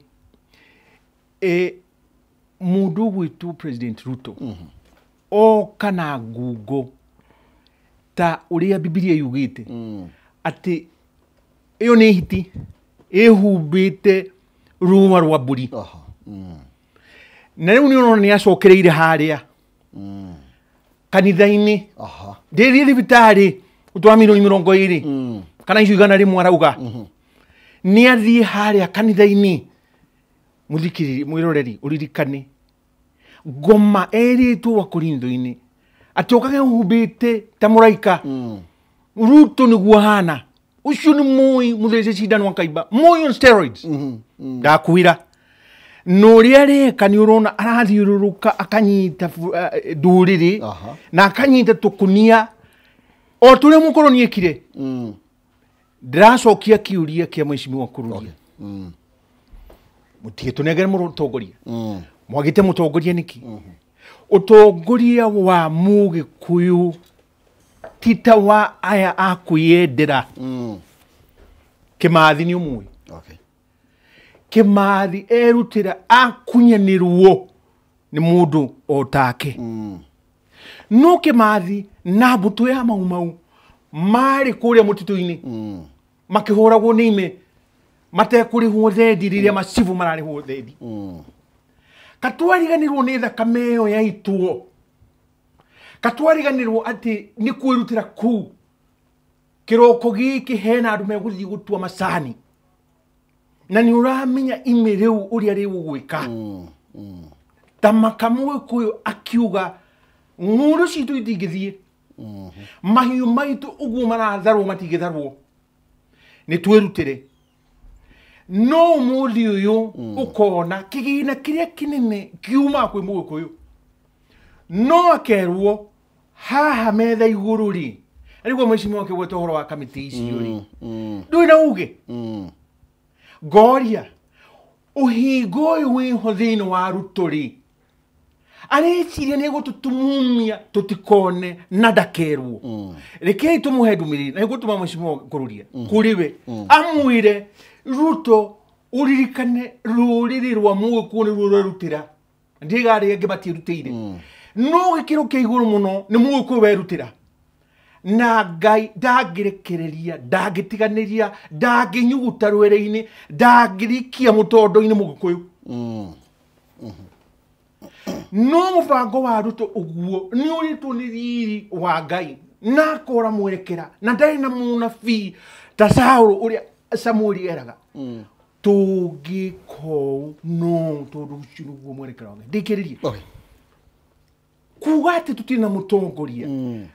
mũndũ gwĩtwo President Ruto oka na ngungo ta ũrĩa Bibilia yugĩte atĩ ĩyo nĩ hiti ĩhumbĩte rũma rwa mbũri na rĩu nĩ ũrona nĩ acokereire harĩa kanitha-inĩ ndĩthiĩ thibitarĩ ũtwa mirioni 20 kana icio 100 arauga nĩ athiĩ harĩa kanitha-inĩ mũthikĩrĩri mwĩroreri ũririkane ngoma erĩtwo wa Korintho-inĩ atĩ ũkage ũhumbĩte ta mũraika Ruto nĩguo hana ucio nĩ mũi mũthece cindano akaimba mũi on steroids ndakwĩra no ũrĩa areka nĩ ũrona arathiũrũrũka akanyita ndũrĩrĩ na akanyita tũkũnia o tũrĩa mũkoroni ekire ndĩracokia kĩũria kĩa mheshimiwa Kururia mũtige tũnengere mũtongoria mwagĩte mũtongoria nĩkĩ ũtongoria wa Mũgĩkũyũ tita wa aya akwĩyendera Kĩmathi nĩ ũmwe Kĩmathi erutĩra akunyanĩrwo nĩ mũndũ o take no Kĩmathi na mbũtũ ya mau marĩ kũrĩa mũtitũ-inĩ makĩhũragwo nĩ ime matekũrĩhwo thendi rĩrĩa macibu mararĩhwo thendi katwariganĩrwo nĩ thakame ĩyo yaitwo katwariganĩrwo atĩ nĩ kwĩrutĩra kũu kĩroko gĩkĩ hena andũ megũthiĩ gũtua macani na nĩ ũramenya ime rĩu ũrĩa rĩgũgwĩka ta Mũgĩkũyũ akiuga ng'ũndũ citũ itingĩthiĩ mahiũ maitũ ũguo maratharwo matingĩtharwo nĩ twĩrutĩre no mũthĩ ũyũ ũkona kĩgĩna kĩrĩa kĩnene kiuma kwĩ Mũgĩkũyũ no akerwo haha metha igũrũ rĩ ariko mheshimiwa kĩgweta ũhoro wa kamĩtĩ icio rĩ ndũrĩ na uge ngoria ũhingo ũyũ wĩho thĩinĩ wa Ruto rĩ areciria nĩ gũtũtumumia tũtikone na ndakerwo rekei tũmũhe ndũmĩrĩri na gũtũma mheshimiwa Kururia kũrĩ we amwĩre Ruto uririkane rũrĩrĩ rwa Mũgĩkũyũ nĩruo rwerutĩra ndigari angĩ matiĩrutĩire no gĩkĩro kĩa igũrũ mũno nĩ Mũgĩkũyũ werutĩra na Ngai ndangĩrekereria ndangĩtiganĩria ndangĩnyuguta rwere-inĩ ndangĩrikia mũtondo-inĩ Mũgĩkũyũ no mũbango wa Ruto ũguo nĩ ũrĩtwo nĩ riri wa Ngai na kora mwerekera na ndarĩ na mũnabii ta Saũlũ ũrĩa Samueli eraga tũngĩko no tondũ ũcio nĩguo mwerekera wa Ngai ndĩkĩrĩrie kuga atĩ tũtirĩ na mũtongoria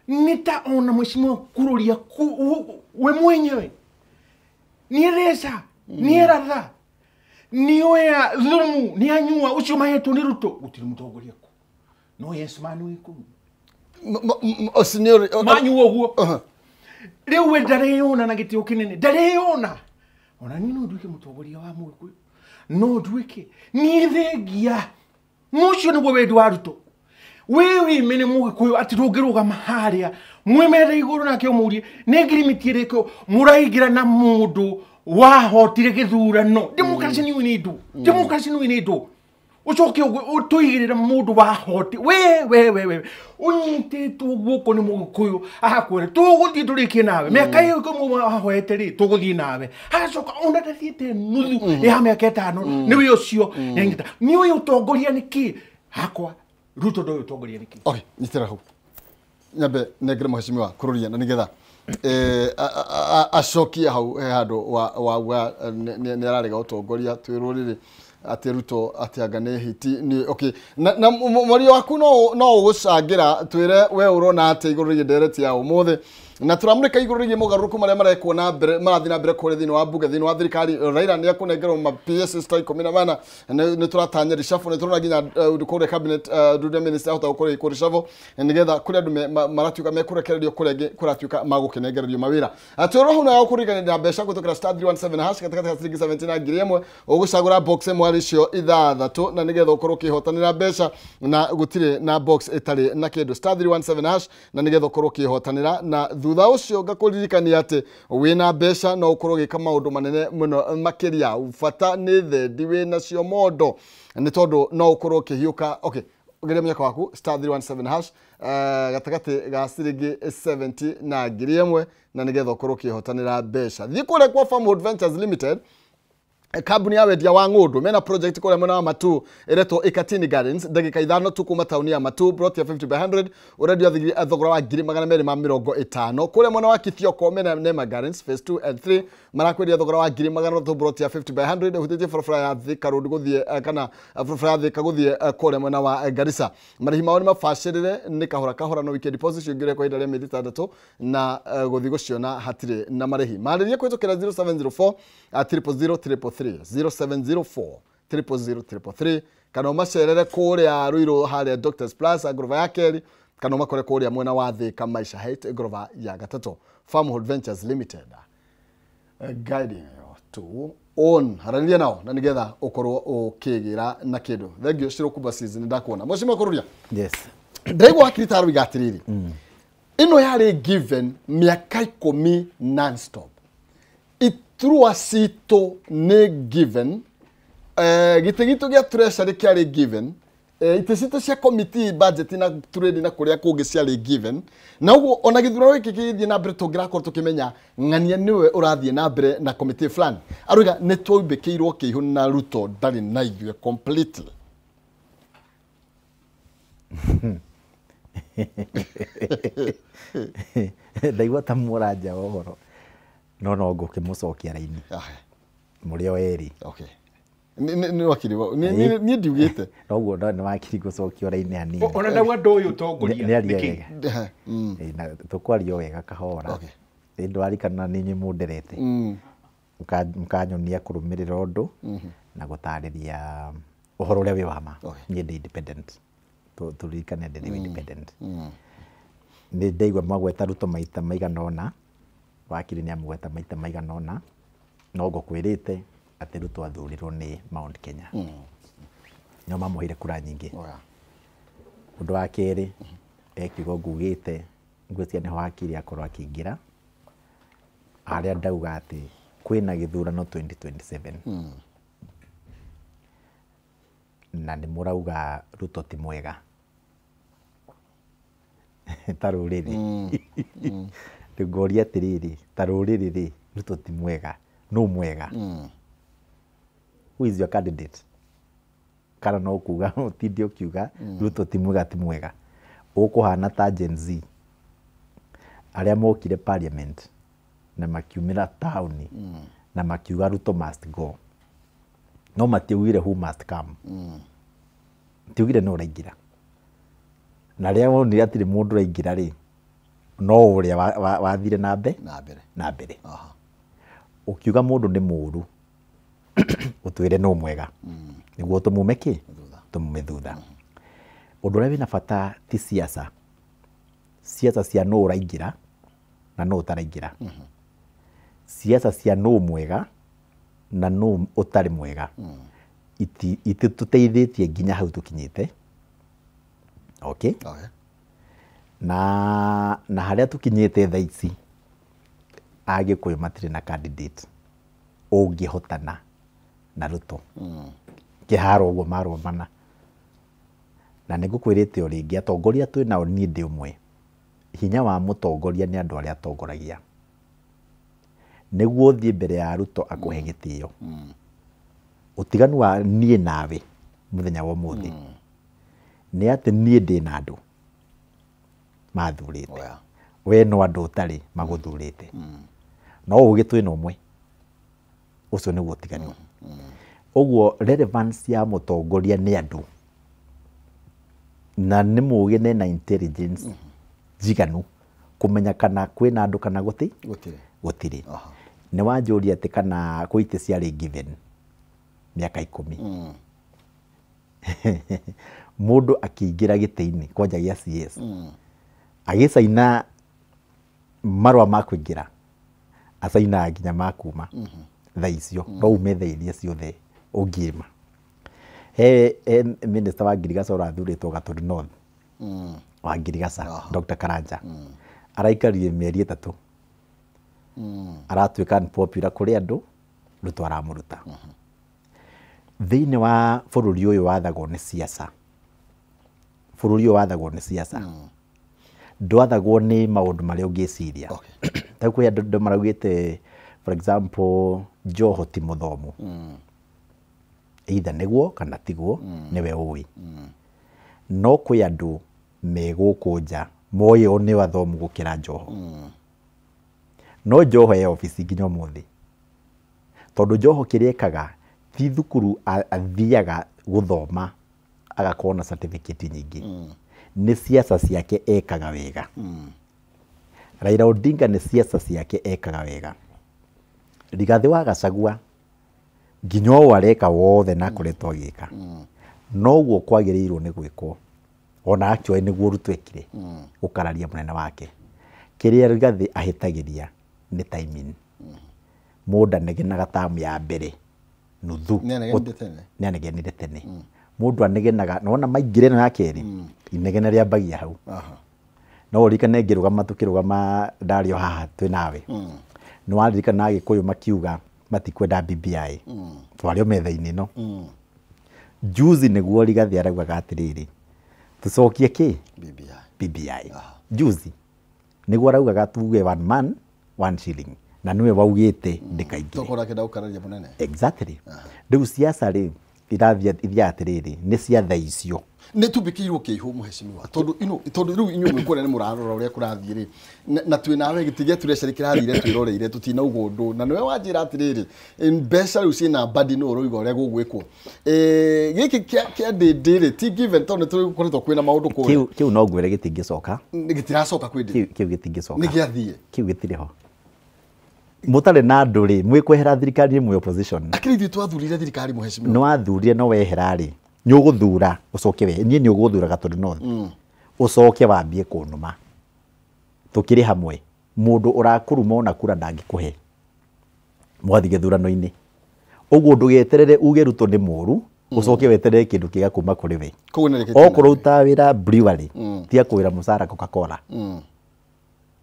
nĩ ta ona mheshimiwa Kururia we mwenyewe nĩ etheca nĩ eratha nĩ oya thumu nĩ anyua ũcio mahetwo nĩ Ruto gũtirĩ mũtongoria ku no yes man wĩkũ manyua ũguo rĩu we ndareyona na gĩtĩo kĩnene ndareyona ona niĩ no nduĩke mũtongoria wa Mũgĩkũyũ no nduĩke niĩ thengia mũcio nĩguo wendi wa Ruto wewe mene Mũgĩkũyũ ati ndũngĩrũgama harĩa mwĩmetha igũrũ nake ũmũrie nĩ ngirimiti ĩrĩkũ mũraingĩra na mũndũ wahotire gĩthurano democracy ni winindo democracy ni winindo ucoke ũtũigĩrĩra mũndũ wahote we ũnyitĩtwo guoko nĩ Mũgĩkũyũ ahakwĩra tũgũthiĩ tũrĩkie nawe mĩaka ĩyo ĩmwe wahoete rĩ tũgũthiĩ nawe agacoka ona ndathiĩte nuthu ya mĩaka ĩtano nĩwe ũcio nĩ ũyũ ũtongoria nĩkĩ hakwa Ruto ndoyo ũtongoria nĩkĩ okay nyitĩra hau nyambe nengere mheshimiwa Kururia na nĩgetha acokia hau he handũ wa nĩ ararega ũtongoria twĩrũrĩrĩ ati Ruto ati angane hiti ni okay na mori waku no gucangira twire we urona ati iguru rigi ndereti ya umuthe na turamurika iguru rigi mugaruruku maria marekwo na mbere marathi na mbere kuri thini wa bunge thini wa thirikari Raila ni akunengerwo ma PS style 14 ni turatanya rishafu ni turona ginya kuri cabinet dude minister hota kuri rishafu nigetha kuri andu maratuka mekurekererio kuratuka magukenengererio mawira atoro huna ya kurigana na besha gutokera star 317 hash katika 17 ngiriemwe ugucagura box mwari cio ithathatu na nigetha ukorwo kihotanira besha na gutire na box itari na kindu star 317 hash na nigetha ukorwo kihotanira na thutha ucio ngakuririkania ati wina besha no ukorwo gika maundu manene muno makiria ufata ni thendi wina cio mondo ni tondu no ukorwo kihiuka okay ugeria myaka waku star 317 hash gatagati ga ciringi 70 na ngiriemwe na nigetha ukorwo kihotanira besha thi kure kwa Farmwood Ventures Limited kambuni ya wendia wa ng'undu mena project kule mwena wa Matu iretwo Ikatini Gardens ndagika 5 tu kuma tauni ya Matu brought ya 50 by 100 already thogora wa 250 kule mwena wa Kithioko mena Nema Gardens phase 2 and 3 marakwedia thogora wa 200 brought ya 50 by 100 hutete frofra ya Thika Road guthie kana frofra ya Thika guthie kule mwena wa Garissa marihi mao ni mafashirire ni kahora no weekend deposit ngire kwa idare medi 3 na guthi guciona hatire na marihi maririe kwitokera 0704 0704 00033 kana macerere kuria Ruiru hale Doctors Plus agrova ya keri kana makore kuria mwena wa Thika Maisha Height agrova ya gatatu Farmwood Ventures Limited guiding to own harania nao na nigetha ukorwo ukigira na kindu thengio ciro kuba season ndakuona mushima kururia yes ndaigo akirita rugatiriri ino yari given miaka 10 non stop itrua sito ne given gitegito gya treasury kyari given itesito cia committee budget na trade na kuria kungi ciari given na ugo ona githurano giki githie na mbere tungira korwo tukimenya ng'ania niwe urathie na mbere na committee fulani aruga ne twaimbekeirwo kiihu na Ruto ndari na ithuĩ completely ndaigua ta mũranja ũhoro no ngũkĩmũcokia raini mũrĩ o eri okay ni wakiri ni ndiugite noguo nĩ wakiri gũcokio raini hanini ona ndawa ndoyo tongoria nĩ aria na tukwario wega kahora ndwarikana ninyi munderete mkanyonia kurumirira undu na gutariria uhoro uria wi wama ni independent turikane ndi independent ni ndaigwa magweta Ruto maita maiganona wakiri ni amweta maita maiganona no ngukwirite ati Ruto athurirwo ni Mount Kenya no mamuhire kura nyingi undu wa keri ekigo ngugite ngwĩtia nĩ wakiri akorwo akĩingira aria ndauga ati kwina githurano 2027 na nĩ mũrauga Ruto ti mwega taruriri ngoria atiriri taruriri ri Ruto ti mwega no mwega who is your candidate kana no kuga utindi ukiuga Ruto ti mwega ukuhana ta Gen Z aria mokire parliament na makiumira town na makiuga Ruto must go no matiugire who must come tiugire no raingira na ria wonire atiri mundu raingira ri no uria wathire na mbere ukiuga mundu ni muru utwire no mwega niguo tumumeki tumume thutha undu uria wina bata ti siasa cia no uraingira na no utaraingira siasa cia no mwega na no utari mwega itituteithitie nginya hau tukinyite okay na haria tukinyite thaici agikuyu matire na candidate ungihotana na Ruto kiharo uguo marumana na nigukwirite uringi atongoria twinao ni ndi umwe hinya wa mutongoria ni andu aria atongoragia niguo thie mbere ya Ruto akuhe gitio utiganu wa nie nawe muthenya wa muthi ni ati nie ndi na andu mathurite we no andu utari maguthurite no ugitwina umwe ucio niguo utiganu Oguo relevance ya mutongoria ni andu na ni muge na intelligence jiganu kumenya kana kwina andu kana gutiri ni wanjuria ati kana kuite ciari given miaka 10 mundu akiingira giti-ini kwanja gia CS agicaina marwa ma kuingira acaina nginya makuma thaa icio no ume thaa iria ciothe ungiima he minister wa Girigaca urathuritwo Gatũndũ North wa Girigaca Dr. Karanja araikarire mieri 3 aratuika unpopular kuri andu Ruto aramuruta thiini wa bururi uyu wathagwo ni siasa ndwathagwo ni maundu maria ungiciria ta kwi andu maraugite for example Joho ti muthomu either niguo kana tiguo niwe uwi no kwi andu meguku nja moyo ni wathomu gukira Joho no Joho e office nginya umuthi tondu Joho kiriekaga ti thukuru athiaga guthoma agakona certificate nyingi ni siasa ciake ekaga wega Raila Odinga ni siasa ciake ekaga wega Rigathi wa Gachagua nginya o areka wothe na kuretwo gika no guo kwagirirwo ni gwikwo ona actually niguo rutwekire ukararia munene wake kiria Rigathi ahitagiria ni timing muda negenaga tamu ya mbere nuthu nenegenire tene mundu anegenaga nona maingire no yakeri inegena ria bagia hau no urikane ngirugama tukirugama ndario haha twi nawe no waririkana agikuyu makiuga matikwenda BBI twario metha-ini no juzi niguo Rigathi araugaga atiriri tucokie ki BBI juzi niguo araugaga tuge one man one shilling na niwe waugite ndikaingire tokora kenda ukararia munene exactly riu siasa ri ithia atiriri ni cia thaa icio ni tubikirwo kiihu muheshimiwa tondu riu inyu mwikore ni murarora uria kurathie ri na twi nawe gitige tureceri kirathire twiroreire tutina ugundu na niwe wanjira atiriri mbeca riu cina badi no uroiga uria gugwikwo giki kia ndindiri ti given tondu turikoretwo kwina maundu kure kiu no ngwire gitingicoka gitiracoka kwindi kiu gitingicoka ni giathie kiu gitiriho mutare na nduri mwikwehera thirikari mwe opposition akirithi twathurire thirikari muheshimiwa no athurire no weherari nyuguthura ucoke we nie ni uguthura Gatũndũ North ucoke wambie kunuma tukiri hamwe mundu urakuruma ona kura ndangikuhe mwathi githurano-ini uguo ndugeterere uge Ruto ni muru ucoke weterere kindu kiga kuma kuri we okorwo uta wira brewery tia kwira musara Coca-Cola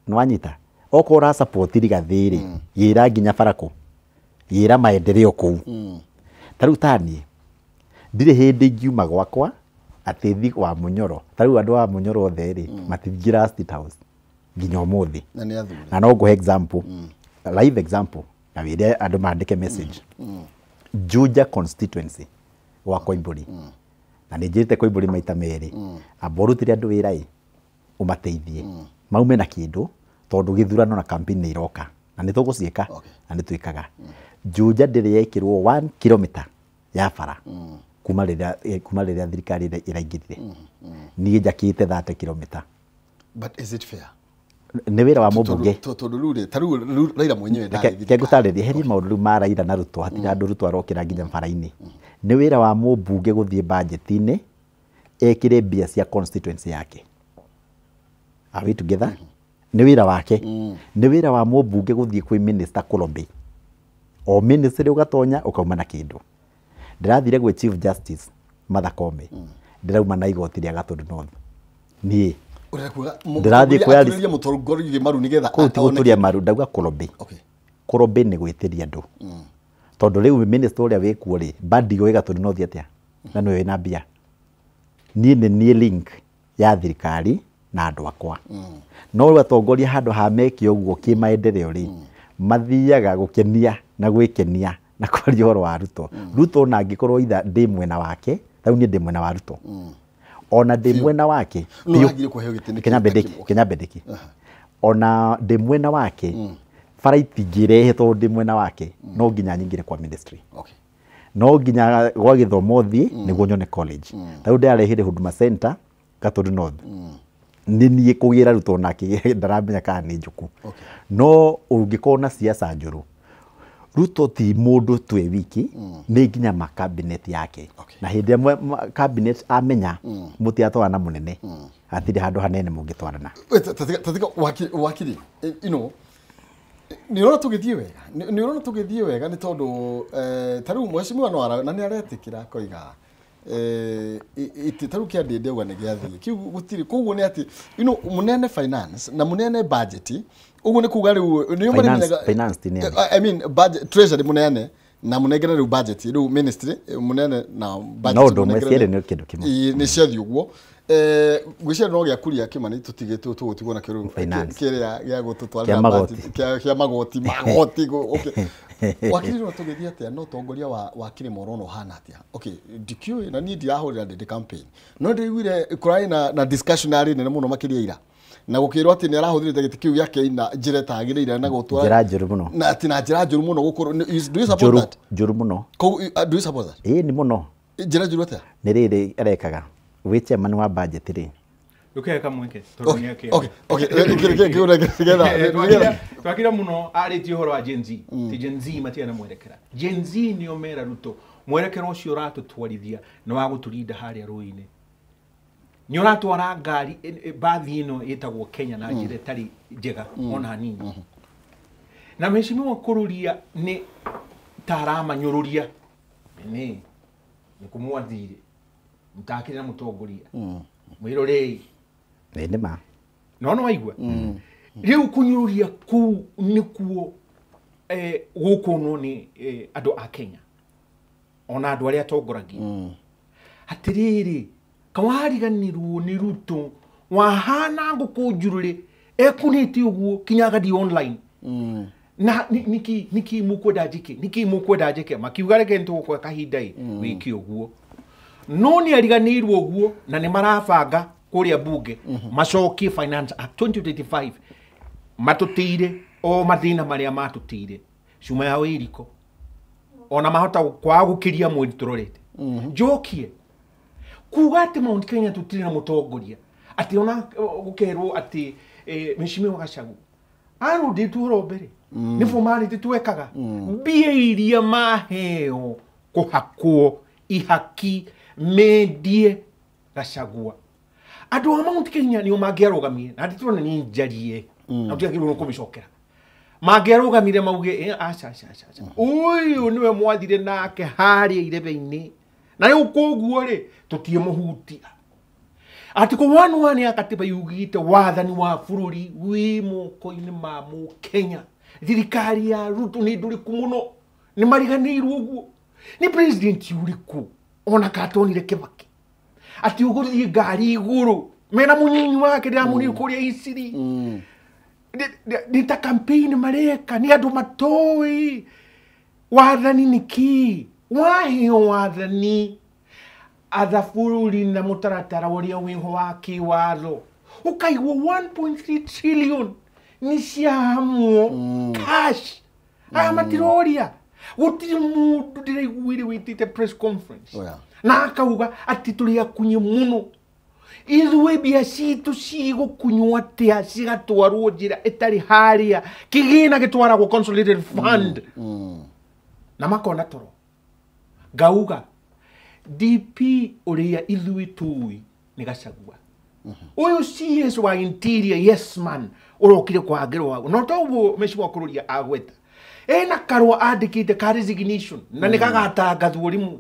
no anyita okora support Rigathi yira nginya barako yira maendeleo kuu taru tani ndire hindi ngiuma gwakwa atithi wa Munyoro taru andu wa Munyoro othe matingira State House nginya umuthi na no go example live example na wire andu mandike message Juja constituency wa Koimburi na nijirite Koimburi maita meri aborutire andu wira umateithie maume na kindu tondu githurano na campaign ni iroka na ni tugucieka na ni twikaga Juja ndiri yekirwo 1 kilometer ya bara kuma riria thirikari iraingirire ni njakite 30 kilometer but is it fair ni wira wa mubunge tondu rure taru Raila mwenyewe ndari kegutaririe heri maundu ma Raila na Ruto hatira andu Ruto arokira nginya bara-ini ni wira wa mubunge guthie budget-ini ekire mbia cia constituency yake are we together ni wira wake ni wira wa mubunge guthie kwi minister Kolombe o minister ugatonya ukauma na kindu ndirathire gwe chief justice Martha Koome ndirauma na igoti ria Gatũndũ North nie ndirathie kwariria mutongoria maru nigetha kuturia maru ndauga Kolombe Kolombe ni gwitiria andu tondu riu minister uria wikuo ri badi go Gatũndũ North atia na niwe na mbia nie link ya thirikari na andu akwa no watongoria handu ha meki uguo ki maendeleo ri mathiaga gukenia na gwikenia na kwaria horo wa Ruto Ruto na angikorwo itha ndi mwena wake tau ni ndi mwena wa Ruto ona ndi mwena wake Kenya Bedeki ona ndi mwena wake faraiti ngirehe to ndi mwena wake no nginya nyingire kwa ministry no nginya gwa githomo thi niguo nyone college tau ndarehire Huduma Center Gatundu North ni niä kå gä ra rutwo nake ndaramenya kana nä njũku no ũngĩkorwo na ciaca njũru Ruto ti mũndũ twĩ wiki nĩ nginya ma cabinet yake na hĩndĩ ĩmwe cabinet amenya mũtiatwara na mũnene atirĩ handũ hanene mũngĩtwarana tatika wakiri you know ni rona tugithie wega ni tondu taru mheshimiwa no ara na ni aretikira koiga taru kia ndende uga ni giathi kiu gutiri koguo ni ati you know munene finance na munene budget uguo ni kuga riu ni finance ti I mean budget treasury munene na munengere riu budget riu ministry munene na budget no ndo mweciere ni kindu kimwe ni ciathi uguo gwicira no gya kuria kimani tutigite tugutigwo na kiru kiria gya gututwara kya magoti okay wakiri no tugithia atia no tongoria wa kirimo rono hana atia okay DQ na ni ndirahurira ndende campaign no ndigwire kurai na discussion ari nene muno makiria ira na gukirwo ati ni arahuthirite giti kiu yake ina njire tagirire na gutwara njira njuru muno na ati na njira njuru muno gukuru do you support that njuru muno do you support that ni muno njira njuru atia ni riri arekaga wi chairman wa budget ri ukeka mweke toronia yake okay twakira muno ariti uhoro wa Gen Z ti Gen Z matia na mwerekera Gen Z ni omera Ruto mwerekero ucio ratutwarithia no wa guturinda haria ruine ni uratwara ngari bathi ino itagwo Kenya na njire tari njega ona hanini na mheshimiwa kururia ni tarama nyururia ni kumwathire mutakira mutongoria mwirorei ende ma no waigua riu kunyururia ku nikuo guku no ni andu a Kenya ona andu aria atongoragia atiriri kawariganirwo ni Ruto wahana nguku njurure ekuniti uguo kinyaga di online na niki mukwenda njike makiuga reke ntuko kahinda wiki uguo no ni ariganirwo uguo na ni marabanga kuria bunge macokie Finance Act 2025 matutire o mathina maria matutire cuma ya wiriko ona mahota kwa gukiria mwiri turorete njokie kuga ati Mount Kenya tutire na mutongoria ati ona gukerwo ati mheshimiwa Gachagua arudi tuhoro mbere ni formality twekaga mbia iria maheo kuhakwo ihaki mendie Gachagua andu a Mount Kenya ni mangiarugamie na nditurona ni njarie na tuagirwo no kumicokera mangiarugamire mauge acha uyu niwe mwathire nake haria irebe-ini na riu koguo ri tutie muhutia ati ko wanu ya katiba yugite wathani wa bururi wi moko-ini ma mu Kenya thirikari ya Ruto ni nduriku muno ni mariganirwo uguo ni president yuriku ona katonire Kibaki ati uguthie ngari iguru mena munyinyi wake ndiamuni kuria isiri ni ta campaign mareka ni andu matoi wathani niki wahio wathani athaburi na mutaratara uria wiho wa kiwatho ukaigwo 1.3 trillion ni ciahamwo cash amatiroria gutiri mundu ndiraiguire witite press conference na akauga ati turi akunye muno ithuĩ mbia citũ cigũkunywo atĩa cigatwarwo njĩra ĩtarĩ haria kĩgĩna gĩtwaragwo consolidated fund na makona toro ngauga DP ũrĩa ithuĩ tũĩ nĩ Gachagua ũyũ CS wa interior yes man ũrokire kwangĩrwo no toguo mheshimiwa kururia agweta ena karwa andĩkĩte ka resignation na nĩ gagatangathwo rimwe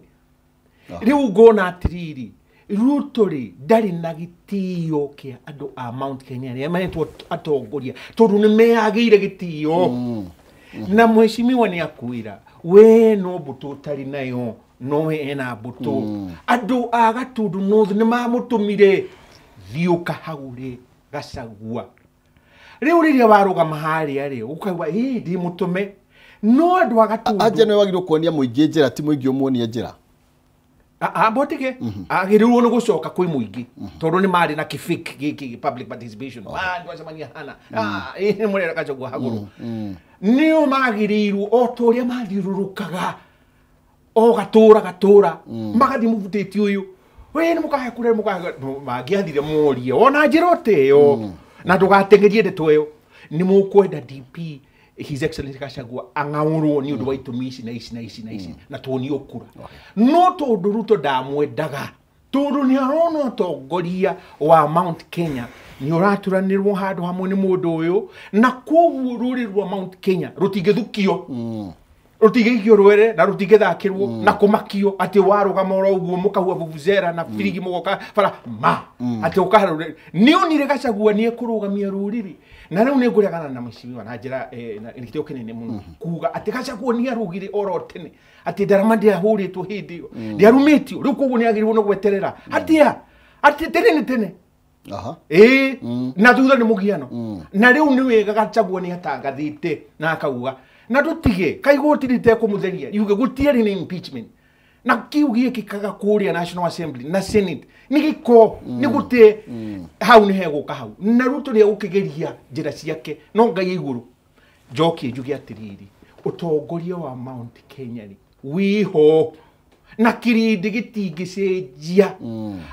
riu ngona atiriri Ruto ri ndari na gitio kia andu a Mount Kenya ni ametwo atongoria tondu ni meagire gitio na mheshimiwa ni akwira we no mbuto tari nayo no we ena mbuto andu a Gatundu North ni mamutumire thiuka hagure Gachagua riu riria warugama haria ri ukaiwa ndi mutume no andu a Gatundu aje no wagirwo kuonia muingi njira ti muingi umuonie njira botike agirirwo ni gucoka kwi muingi tondu ni mari na kifik giki public participation ndu acemania hana ni murera Gachagua haguru nio magirirwo o toria mathiururukaga o gatura magathi muvuteti uyu we ni mukahe kure magiathire morie ona njirote yo na ndugatengerie ndeto yo ni mukwenda DP His Excellency Gachagua angaurwo ni undu wa itumi ici na ici na tuonio kura no tondu Ruto ndamwendaga tondu ni arona tongoria wa Mount Kenya ni uraturanirwo handu hamwe ni mundu uyu na koguo ruri rwa Mount Kenya rutingithukio rutigithio rwere na rutingithakirwo na kumakio ati warugama ro uguo mukahua vuvuzera na firigi mugoka bara ati ukahara ni onire Gachagua ni ekurugamia ruriri na riu ni nguriagana na mheshimiwa na njira ni kitio kinene muno kuga ati Gachagua ni arugire oro tene ati ndarama ndiahuritwo hindi yo ndiarumitio riu koguo ni agirwo no gweterera ati tene na thutha ni mugiano na riu ni wega Gachagua ni atangathite na akauga na tutige kaigoti rite kumutheria yuge gutiari ni impeachment na kiugie kikaga kuria National Assembly na Senate ni giko ni gute hau ni heguka hau na Ruto ni gukigeria njira ciake no ngai iguru njoki njugi atiriri utongoria wa Mount Kenya ni wiho na kirindi gitingicenjia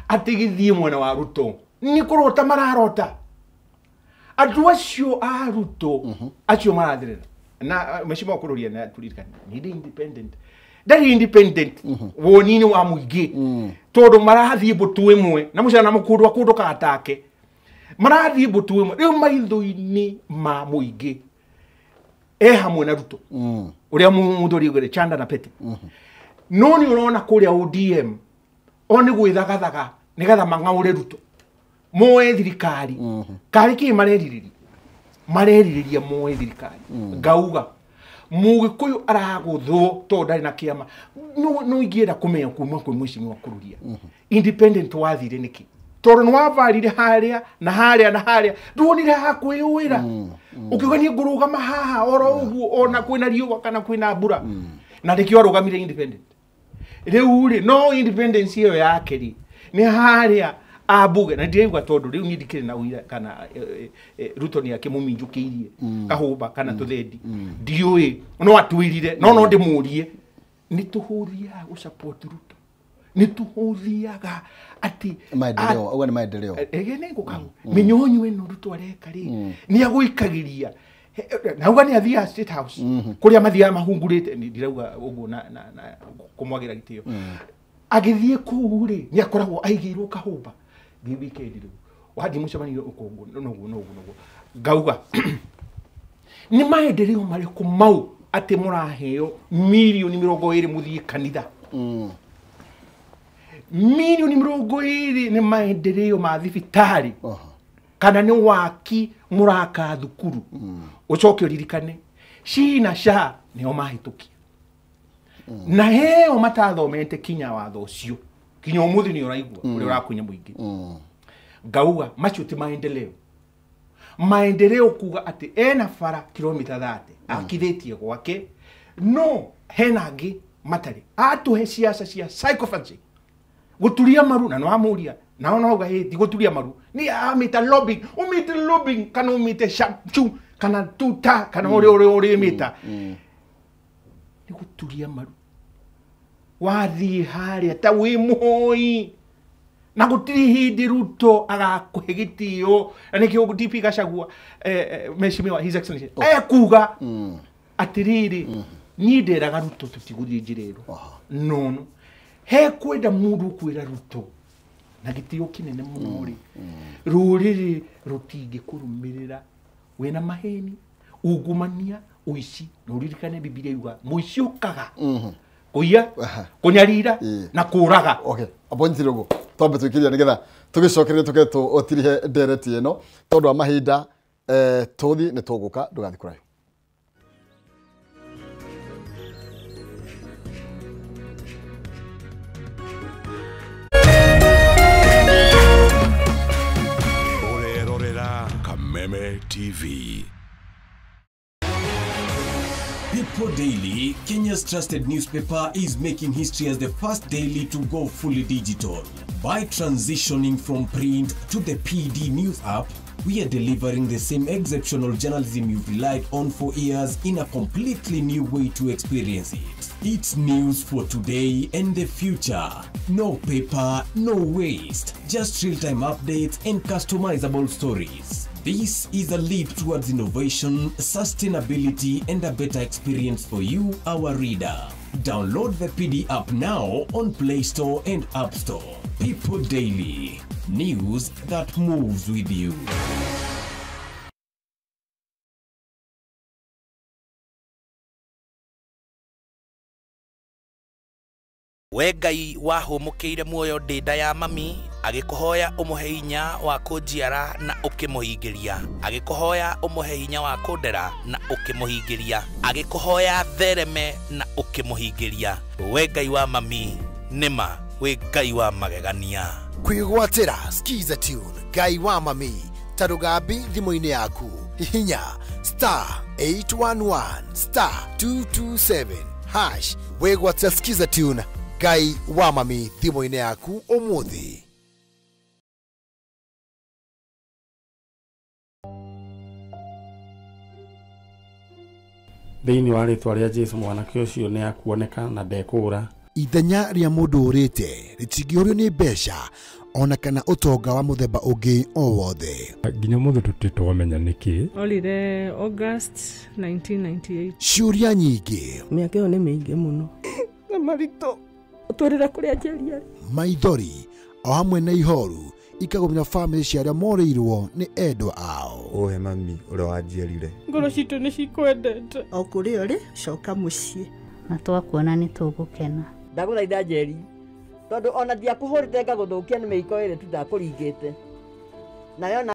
ati githie mwena wa Ruto ni kurota mararota andu acio a Ruto acio marathirira na mheshimiwa kururia na tulirikana ni independent ndari independent wonini wa muigi tondu marathie butu imwe na mucana mukundwa kundu katake marathie butu imwe riu maitho-ini ma muigi hamwe na Ruto uria muthuri gwire chanda na pete no ni urona kuria ODM oni gwithagathaga nigetha mangaure Ruto moe thirikari kari ki mareririria moe thirikari ngauga mugikuyu araguthwo to ndari na kiama no ingienda kumenya kuma kwi mheshimiwa kururia independent wathire niki tondu nwavarire haria na haria nduonire hakwiyuira ukigani ngurugama haha oro uguo ona kwina riuwa kana kwina mbura na ndikio arugamire independent riu ri no independence iyo yake ri ni haria abuge na ndiigwa tondu riu ni ndikire na uira kana Ruto ni akimuminjukiirie kahumba kana tuthendi ndiui no atwirire no ndimurie ni tuhuria gu support Ruto ni tuhuthiaga ati maendeleo au ni maendeleo ni ngukagu minyonyu eno Ruto areka ri ni aguikagiria na uga ni athia State House kuria mathia mahungurite ndirauga uguo na kumwagira gitio agithie ku ri ni akoragwo aigirwo kahumba weekend riu wadi mucemanio ukongo no ngauga ni maendeleo mariku mau ati muraheo milioni 20 muthie kanitha milioni 20 ni maendeleo ma thibitari kana ni waki muraka thukuru ucoke uririkane cina sha nio mahitukia na heo matathomete kinya watho ucio kinya umuthi ni uraigua uri urakunya muingi ngauga macio ti maendeleo kuga ati ena fara kilomita 30 akithitie gwake no henangi matari atuhe siasa cia psychopathy guturia maru na no amuria na no uga hiti guturia maru ni amita lobbying kana umite shachu kana tuta kana ore mita ni guturia maru wathi haria ta wi muhoi na gutiri hindi Ruto agakuhe gitio na nikio DP Gachagua mheshimiwa His Excellency kuga atiriri ni nderaga Ruto tutiguthie njirero no he kwenda mundu kwira Ruto na gitio kinene muno ri ruriri rutingi kurumirira wena maheni ugumania uici no ririkane Biblia yuga muici ukaga kuya kunyarira na kuraga aponti rogo tombe tukiria nigetha tugicokerere tugeto otirihe ndereti eno tondu wa mahinda tuthi ni tuguka ndugathi kurayo Orerorera Kameme TV. People Daily, Kenya's trusted newspaper, is making history as the first daily to go fully digital. By transitioning from print to the PD News app, we are delivering the same exceptional journalism you've relied on for years in a completely new way to experience it. It's news for today and the future. No paper, no waste. Just real-time updates and customizable stories. This is a leap towards innovation, sustainability, and a better experience for you, our reader. Download the PD app now on Play Store and App Store. People Daily. News that moves with you. We Ngai wahumukiire muoyo ndinda ya mami agikuhoya umuhe hinya wa kunjiara na ukimuhingiria agikuhoya umuhe hinya wa kundera na ukimuhingiria agikuhoya thereme na ukimuhingiria we Ngai wa mami nima we Ngai wa magegania kwigwatira skiza tune Ngai wa mami tarugambi thimu-ini yaku hihinya *811 *227 hash wegwatira skiza tune Ngai wa mami thimu-ini yaku umuthi. Thĩinĩ wa rĩtwa rĩa Jesũ mwanake ũcio nĩ akuoneka na ndekũra. Ithenya rĩa mũndũ ũrĩte rĩtingĩũrio nĩ mbeca ona kana ũtonga wa mũthemba ũngĩ o wothe. Nginya mũndũ tũtitwamenya nĩkĩ. Olire August 1998. Ciũria nyingĩ. Mĩaka ĩyo nĩ mĩingĩ mũno. Na maritũ ũtũrĩra kũrĩa njeri arĩ. Maithori o hamwe na ihoru ikagomera family cia arĩa morĩirwo nĩ endwa ao. Ohe mami ũrĩa wanjiarire. Ngoro citũ nĩ cikwendete. O kũrĩa ũrĩ coka mũciĩ. Na twakuona nĩ tũgũkena. Ndagũthaitha Njeri tondũ ona ndiakũhũrĩte ngagũthũkia nĩ mĩiko ĩrĩa tu ndakũringĩte nayo